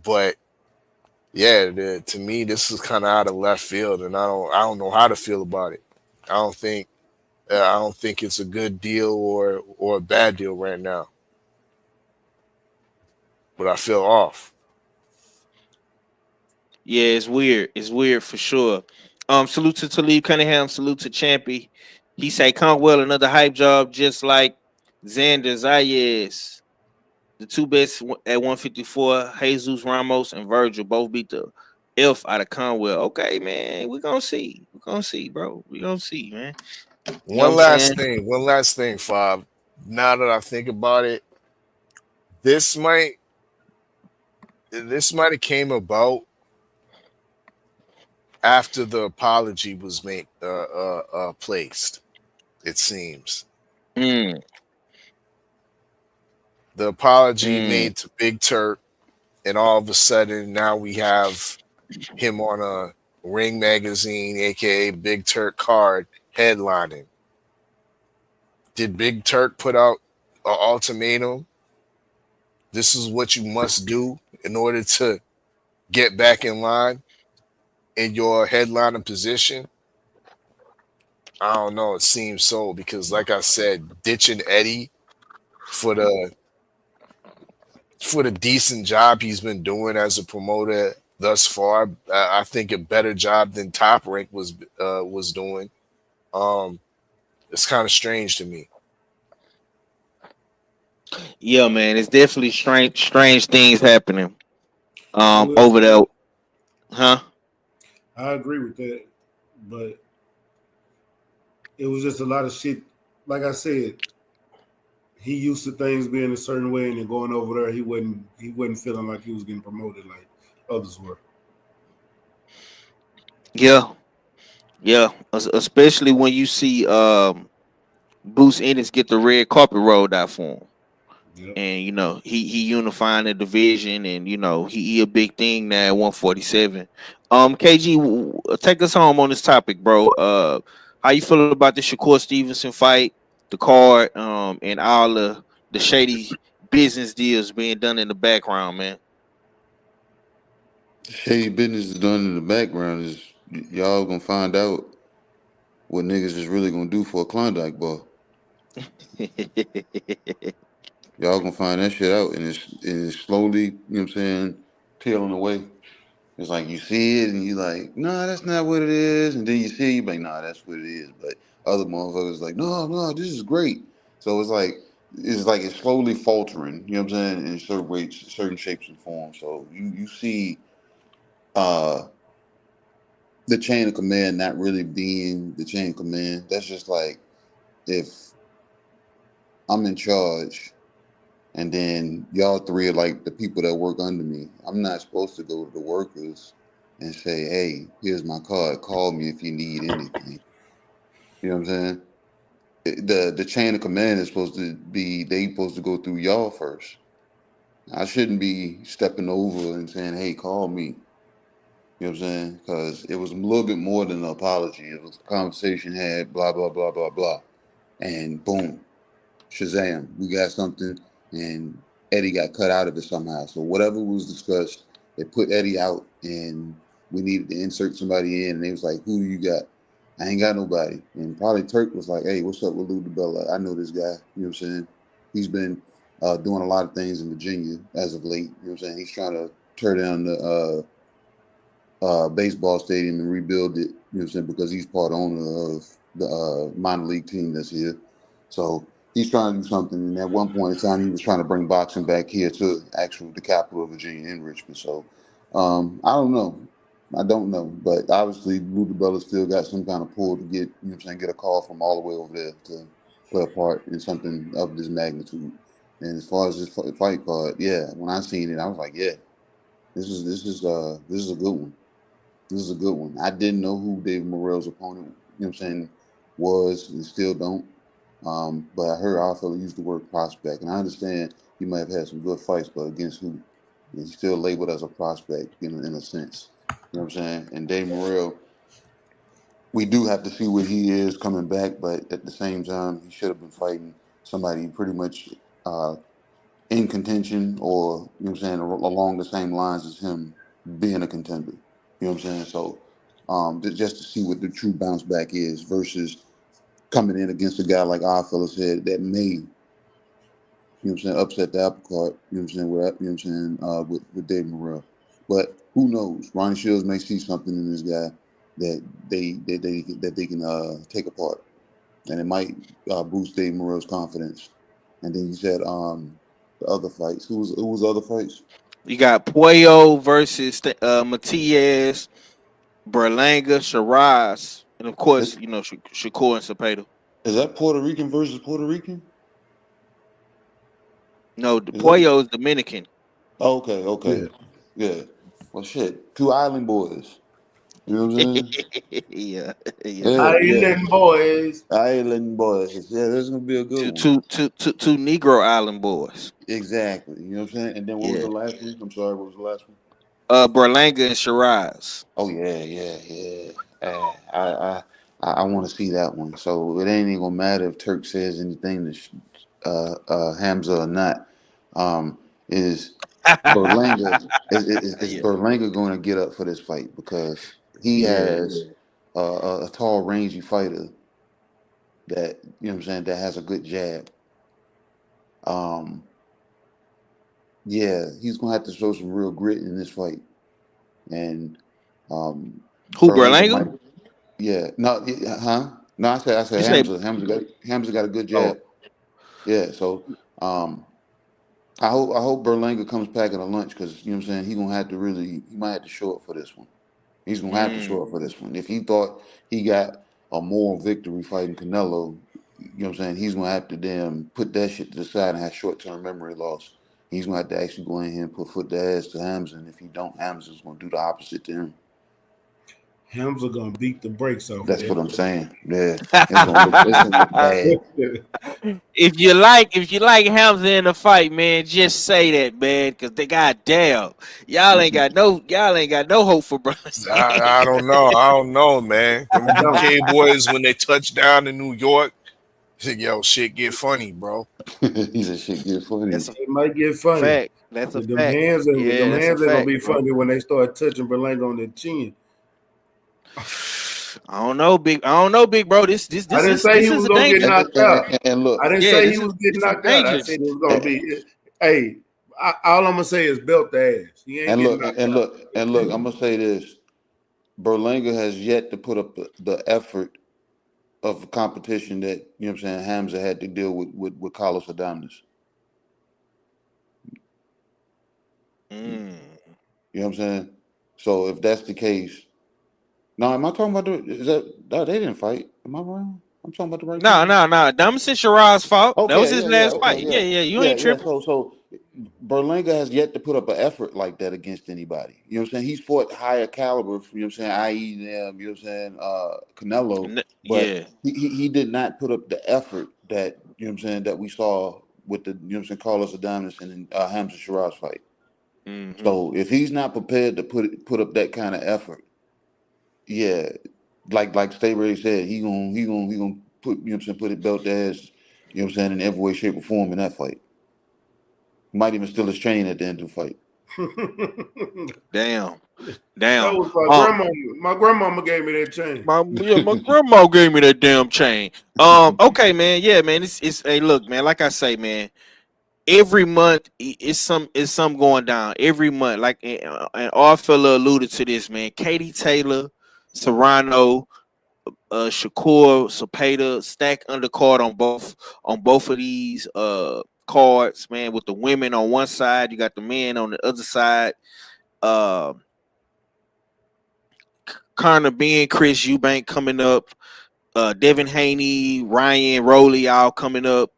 But yeah, to me, this is kind of out of left field, and I don't know how to feel about it. I don't think it's a good deal or a bad deal right now. But I feel off. Yeah, it's weird. It's weird for sure. Salute to Talib Cunningham. Salute to Champy. He say Conwell another hype job, just like Xander Zayas. The two best at 154, Jesus Ramos and Virgil, both beat the F out of Conwell. Okay, man, we're gonna see. We're gonna see, bro. We're gonna see, man. You know One last thing, Fob. Now that I think about it, this might have came about after the apology was placed. It seems the apology made to Big Turk, and all of a sudden now we have him on a Ring magazine, aka Big Turk card, headlining. Did Big Turk put out an ultimatum? This is what you must do in order to get back in line in your headlining position. I don't know. It seems so, because like I said, ditching Eddie for the decent job he's been doing as a promoter thus far, I think a better job than Top Rank was doing. It's kind of strange to me. Yeah, man, it's definitely strange things happening over there. Huh? I agree with that, but it was just a lot of shit. Like I said, he used to things being a certain way, and then going over there, he wasn't feeling like he was getting promoted like others were. Yeah, especially when you see Bruce Ennis get the red carpet rolled out for him. Yep. And you know he unifying the division, and you know he a big thing now at 147. KG, take us home on this topic, bro. How you feel about the Shakur Stevenson fight, the card, and all the the shady business deals being done in the background, man. Shady business is done in the background is y'all gonna find out what niggas is really gonna do for a Klondike bar. Y'all gonna find that shit out, and it's slowly, you know what I'm saying, peeling away. It's like you see it and you like, nah, that's not what it is, and then you see it, you be like, nah, that's what it is. But other motherfuckers like, no, this is great. So it's slowly faltering, you know what I'm saying, in certain ways, certain shapes and forms. So you see the chain of command not really being the chain of command. That's just like if I'm in charge and then y'all three are like the people that work under me. I'm not supposed to go to the workers and say, hey, here's my card. Call me if you need anything. You know what I'm saying? The chain of command is supposed to be, they supposed to go through y'all first. I shouldn't be stepping over and saying, hey, call me. You know what I'm saying? Because it was a little bit more than an apology. It was a conversation had, blah, blah, blah, blah, blah. And boom, Shazam, we got something, and Eddie got cut out of it somehow. So whatever was discussed, they put Eddie out, and we needed to insert somebody in, and they was like, who do you got? I ain't got nobody. And probably Turk was like, hey, what's up with Lou DeBella? I know this guy. You know what I'm saying? He's been doing a lot of things in Virginia as of late. You know what I'm saying? He's trying to tear down the baseball stadium and rebuild it, you know what I'm saying, because he's part owner of the minor league team that's here. So he's trying to do something. And at one point in time, he was trying to bring boxing back here to the capital of Virginia in Richmond. So I don't know. But obviously, Lou DeBella still got some kind of pull to get, you know what I'm saying, get a call from all the way over there to play a part in something of this magnitude. And as far as this fight card, yeah, when I seen it, I was like, yeah, this is a good one. This is a good one. I didn't know who David Morrell's opponent, you know what I'm saying, was, and still don't. But I heard our fella used the word prospect, and I understand he might have had some good fights, but against who? He's still labeled as a prospect in a sense. You know what I'm saying? And Dave Morrell, we do have to see what he is coming back, but at the same time, he should have been fighting somebody pretty much in contention, or, you know what I'm saying, along the same lines as him being a contender. You know what I'm saying? So just to see what the true bounce back is versus coming in against a guy like our fella said that may, you know what I'm saying, upset the apple cart, you know what I'm saying, with Dave Morrell. But who knows? Ronnie Shields may see something in this guy that they can take apart. And it might boost Dave Morrell's confidence. And then you said the other fights. Who was the other fights? You got Puello versus Matias, Berlanga, Shiraz, and of course, you know, Shakur and Cepeda. Is that Puerto Rican versus Puerto Rican? No, the Puello is Dominican. Okay. Yeah. Well, shit. Two island boys. You know what I'm saying? yeah. Island boys. Island boys. Yeah, this is gonna be a good one. Two Negro Island boys. Exactly. You know what I'm saying? And then what was the last one? I'm sorry, what was the last one? Berlanga and Shiraz. Oh yeah. I want to see that one. So it ain't even gonna matter if Turk says anything to Hamza or not. Is Berlanga is Berlanga going to get up for this fight, because he has a tall, rangy fighter that, you know what I'm saying, that has a good jab. Yeah, he's gonna have to show some real grit in this fight. And who, Berlanga? No, I said Hamza. Hamza got a good jab. Yeah, so I hope Berlanga comes packing a lunch, because, you know what I'm saying, he might have to show up for this one. He's gonna have to show up for this one. If he thought he got a moral victory fighting Canelo, you know what I'm saying, he's gonna have to damn put that shit to the side and have short-term memory loss. He's gonna have to actually go in here and put foot to ass to Hamza, and if he don't, Hamza's gonna do the opposite to him. Hamza gonna beat the brakes off. That's what I'm saying. Yeah, it's gonna look bad. If you like Hamza in the fight, man, just say that, man, because they goddamn, y'all ain't got no hope for brothers. I don't know, man. Them UK boys, when they touch down in New York, Yo, shit get funny, bro. He said shit get funny. That's a It might get funny. fact. That's a But them fact. hands ain't Yeah, that's a gonna fact, be bro. funny when they start touching Berlanga on their chin. I don't know, big bro. This I didn't say he was is a gonna get danger. knocked out. And look, I didn't Yeah, say this he is was getting knocked out. I said dangerous. it was gonna be. Hey, all I'm gonna say is belt the ass. He ain't and getting look, knocked and out. look, and look. I'm gonna say this: Berlanga has yet to put up the effort of competition that you know what I'm saying Hamza had to deal with Carlos Adames. Mm. You know what I'm saying? So if that's the case, now am I talking about no, they didn't fight? Am I wrong? I'm talking about the right No, people. no, no. Damson Shiraz's fault. That was Okay, his yeah, last okay, fight. Yeah, yeah. You ain't yeah. tripping. So Berlanga has yet to put up an effort like that against anybody. You know what I'm saying? He's fought higher caliber, you know what I'm saying, i.e. them, you know what I'm saying, Canelo, but Yeah. he did not put up the effort that, you know what I'm saying, that we saw with the, you know what I'm saying, Carlos Adames and Hamza Shiraz fight. Mm-hmm. So if he's not prepared to put up that kind of effort, yeah, like Stay Ray said, he gonna put, you know what I'm saying, put it belt ass, you know what I'm saying, in every way, shape, or form in that fight. Might even steal his chain at the end of the fight. Damn. That was my grandma. My grandmama gave me that chain. My grandma gave me that damn chain. Okay, man. Yeah, man. It's hey, look, man. Like I say, man. Every month it's some going down. Every month, like and our fella alluded to this, man. Katie Taylor, Serrano, Shakur, Zapata, stack undercard on both of these cards, man. With the women on one side, you got the men on the other side. Connor Ben, Chris Eubank coming up. Devin Haney, Ryan Rowley, all coming up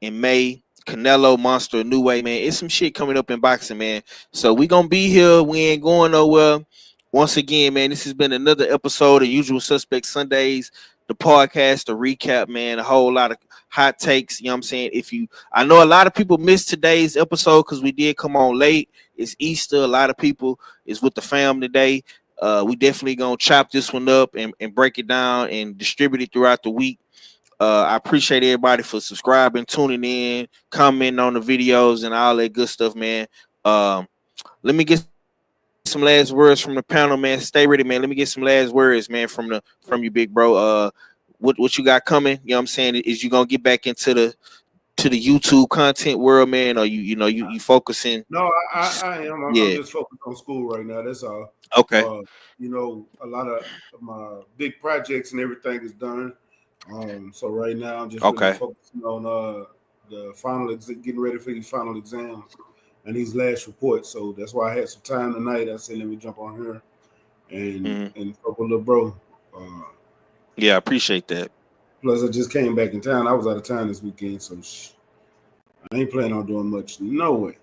in May. Canelo, Monster, New Way, man. It's some shit coming up in boxing, man. So we gonna be here. We ain't going nowhere. Once again, man, this has been another episode of Usual Suspect Sundays, the podcast, the recap, man. A whole lot of hot takes. You know what I'm saying? I know a lot of people missed today's episode because we did come on late. It's Easter. A lot of people is with the fam today. We definitely gonna chop this one up and break it down and distribute it throughout the week. I appreciate everybody for subscribing, tuning in, commenting on the videos and all that good stuff, man. Let me get some last words from the panel, man. Stay ready, man. Let me get some last words, man, from you, big bro. What you got coming? You know what I'm saying? Is you gonna get back into the YouTube content world, man, or you focusing? No, I am. I'm Yeah. just focused on school right now. That's all. Okay. A lot of my big projects and everything is done. So right now I'm just really focusing on getting ready for these final exams and these last reports. So that's why I had some time tonight. I said, let me jump on here and fuck with little bro. Yeah, I appreciate that. Plus, I just came back in town. I was out of town this weekend, so I ain't planning on doing much. No way.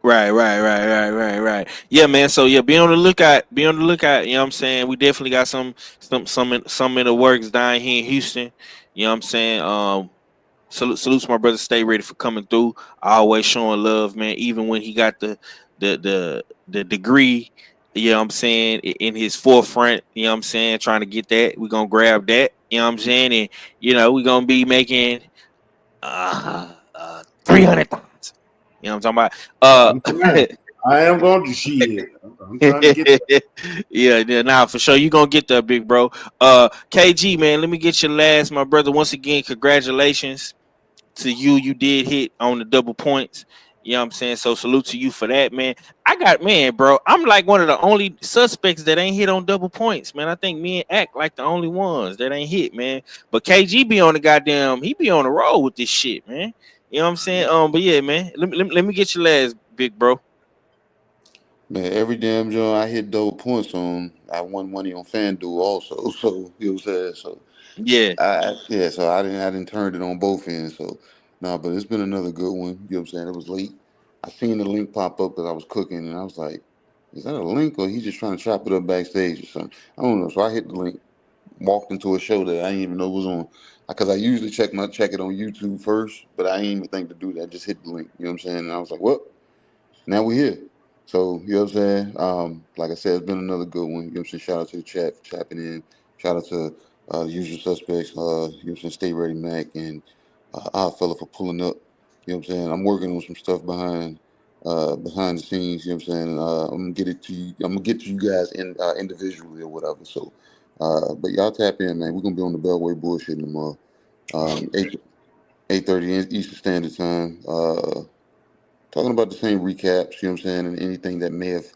Right. Yeah, man. So yeah, be on the lookout. You know what I'm saying? We definitely got some in the works down here in Houston. You know what I'm saying? Salute to my brother. Stay ready for coming through. Always showing love, man. Even when he got the degree, you know what I'm saying, in his forefront. You know what I'm saying? Trying to get that. We're gonna grab that. You know what I'm saying? And we're gonna be making 300,000. You know what I'm talking about? I am going to shit. I'm trying to get that. Yeah, nah, for sure. You gonna get that, big bro. KG, man, let me get your last, my brother. Once again, congratulations to you. You did hit on the double points. You know what I'm saying? So salute to you for that, man. Bro, I'm like one of the only suspects that ain't hit on double points, man. I think me and Act like the only ones that ain't hit, man. But KG be on he be on the road with this shit, man. You know what I'm saying? But yeah, man. Let me get your last, big bro. Man, every damn joint I hit double points on, I won money on FanDuel also. So you know what I'm saying? So yeah, so I didn't turn it on both ends. So but it's been another good one. You know what I'm saying? It was late. I seen the link pop up because I was cooking and I was like, is that a link or he just trying to chop it up backstage or something? I don't know. So I hit the link, walked into a show that I didn't even know was on. Because I usually check it on YouTube first, but I didn't even think to do that. Just hit the link. You know what I'm saying? And I was like, well, now we're here. So, you know what I'm saying? Like I said, it's been another good one. You know what I'm saying? Shout out to the chat for tapping in. Shout out to The Usual Suspects, you know what I'm saying, Stay Ready Mac, and Odd Fella for pulling up. You know what I'm saying? I'm working on some stuff behind the scenes. You know what I'm saying? I'm gonna get it to you. I'm gonna get to you guys individually or whatever. So, but y'all tap in, man. We're gonna be on the Beltway bullshitting tomorrow. 8:30 Eastern Standard Time. Talking about the same recaps. You know what I'm saying, and anything that may have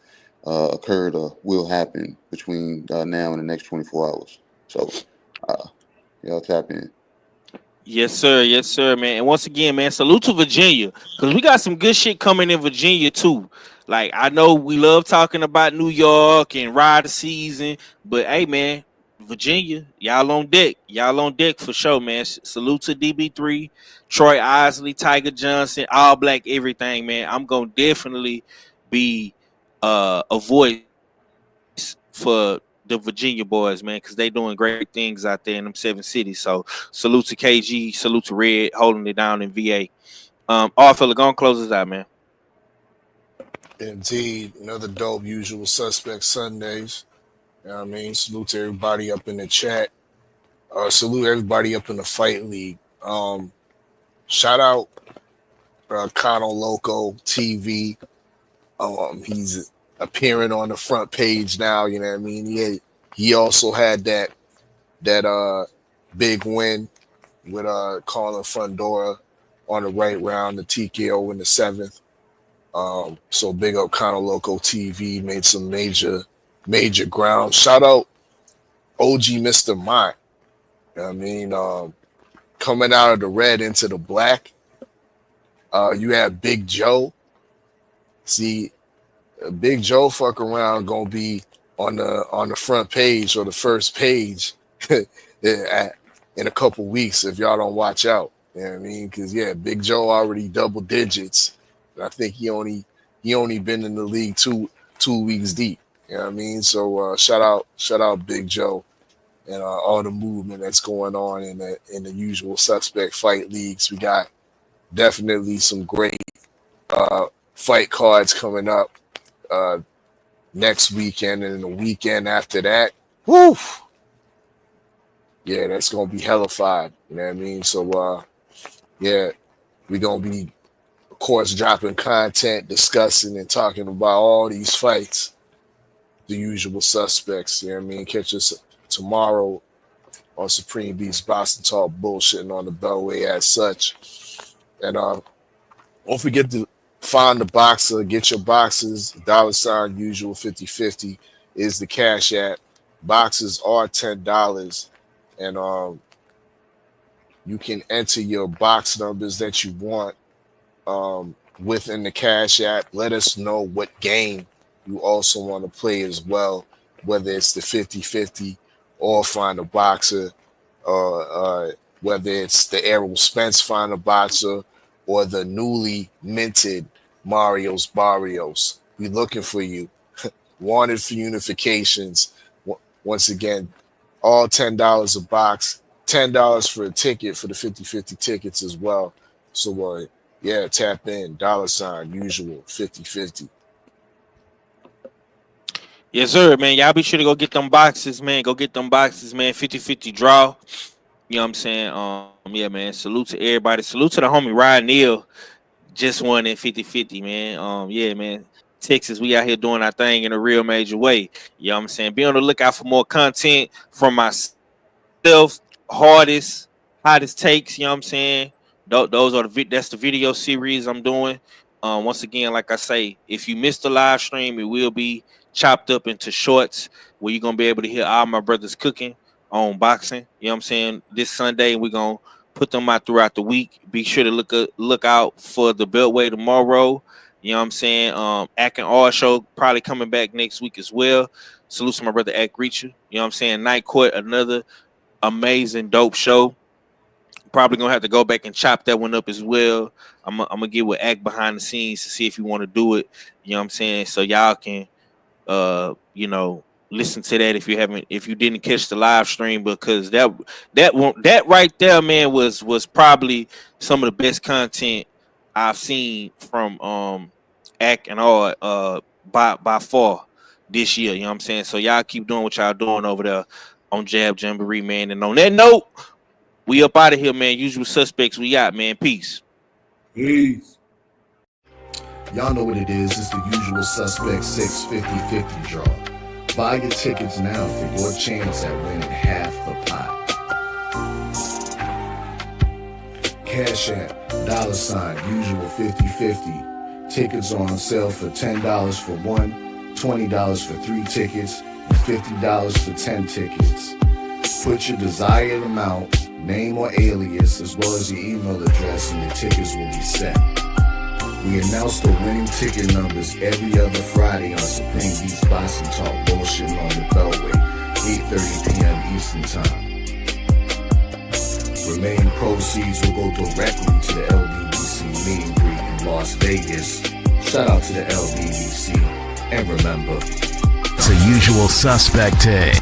occurred or will happen between now and the next 24 hours. So, y'all tap in. Yes, sir, man. And once again, man, salute to Virginia because we got some good shit coming in Virginia too. Like I know we love talking about New York and ride the season, but hey, man, Virginia, y'all on deck for sure, man. Salute to DB3, Troy Isley, Tiger Johnson, all black, everything, man. I'm gonna definitely be a voice for the Virginia boys, man, because they doing great things out there in them 7 cities. So salute to KG, salute to Red, holding it down in VA. All fella, go and close us out, man. Indeed, another dope Usual Suspect Sundays. You know what I mean? Salute to everybody up in the chat. Salute everybody up in the fight league. Shout out Conwell Loco TV. He's appearing on the front page now. You know what I mean? He also had that big win with Colin Fundora on the right round, the TKO in the 7th. So big up Conwell Loco TV, made some major ground. Shout out OG Mr. Mine. You know what I mean? Coming out of the red into the black. You have Big Joe. See, Big Joe fuck around gonna be on the front page or the first page in a couple weeks if y'all don't watch out. You know what I mean? Because yeah, Big Joe already double digits. I think he only been in the league two weeks deep. You know what I mean? So shout out Big Joe and all the movement that's going on in the Usual Suspect fight leagues. We got definitely some great fight cards coming up next weekend and the weekend after that. Woo! Yeah, that's gonna be hellified. You know what I mean? So yeah, we're gonna be, of course, dropping content, discussing and talking about all these fights. The Usual Suspects. You know what I mean? Catch us tomorrow on Supreme Beats Boston Talk bullshitting on the Beltway as such. And don't forget to find the boxer, get your boxes, $ usual 50/50 is the Cash App. Boxes are $10. And you can enter your box numbers that you want within the Cash App. Let us know what game you also want to play as well, whether it's the 50/50 or find a boxer, or whether it's the Errol Spence find a boxer or the newly minted Mario's Barrios. We looking for you. Wanted for unifications. Once again, all $10 a box, $10 for a ticket for the 50/50 tickets as well. So yeah, tap in, $ usual 50/50. Yes, sir, man. Y'all be sure to go get them boxes, man. Go get them boxes, man. 50/50 draw. You know what I'm saying? Yeah, man. Salute to everybody. Salute to the homie Ryan Neal. Just won in 50/50, man. Yeah, man. Texas, we out here doing our thing in a real major way. You know what I'm saying? Be on the lookout for more content from myself, hottest takes. You know what I'm saying? Those are that's the video series I'm doing. Once again, like I say, if you missed the live stream, it will be chopped up into shorts where you're gonna be able to hear all my brothers cooking on boxing. You know what I'm saying? This Sunday, we're gonna put them out throughout the week. Be sure to look out for the Beltway tomorrow. You know what I'm saying? Ack and R show probably coming back next week as well. Salute to my brother Ack Reacher. You know what I'm saying? Night Court, another amazing, dope show. Probably gonna have to go back and chop that one up as well. I'm gonna get with Ack behind the scenes to see if you want to do it. You know what I'm saying? So y'all can listen to that if you didn't catch the live stream, because that right there, man, was probably some of the best content I've seen from Ack and all by far this year. You know what I'm saying? So y'all keep doing what y'all doing over there. on Jab Jamboree, man. And on that note, we up out of here, man. Usual Suspects, we out, man. Peace. Peace. Y'all know what it is. It's the Usual Suspect 6 50-50 draw. Buy your tickets now for your chance at winning half the pot. Cash App, $ usual 50-50. Tickets on sale for $10 for one, $20 for 3 tickets, and $50 for 10 tickets. Put your desired amount, name or alias, as well as your email address, and your tickets will be set. We announce the winning ticket numbers every other Friday on Supreme Beats Boxing Talk Bullshit on the Beltway, 8:30 p.m. Eastern Time. Remaining proceeds will go directly to the LDBC meet and greet in Las Vegas. Shout out to the LDBC. And remember, it's a Usual Suspect day.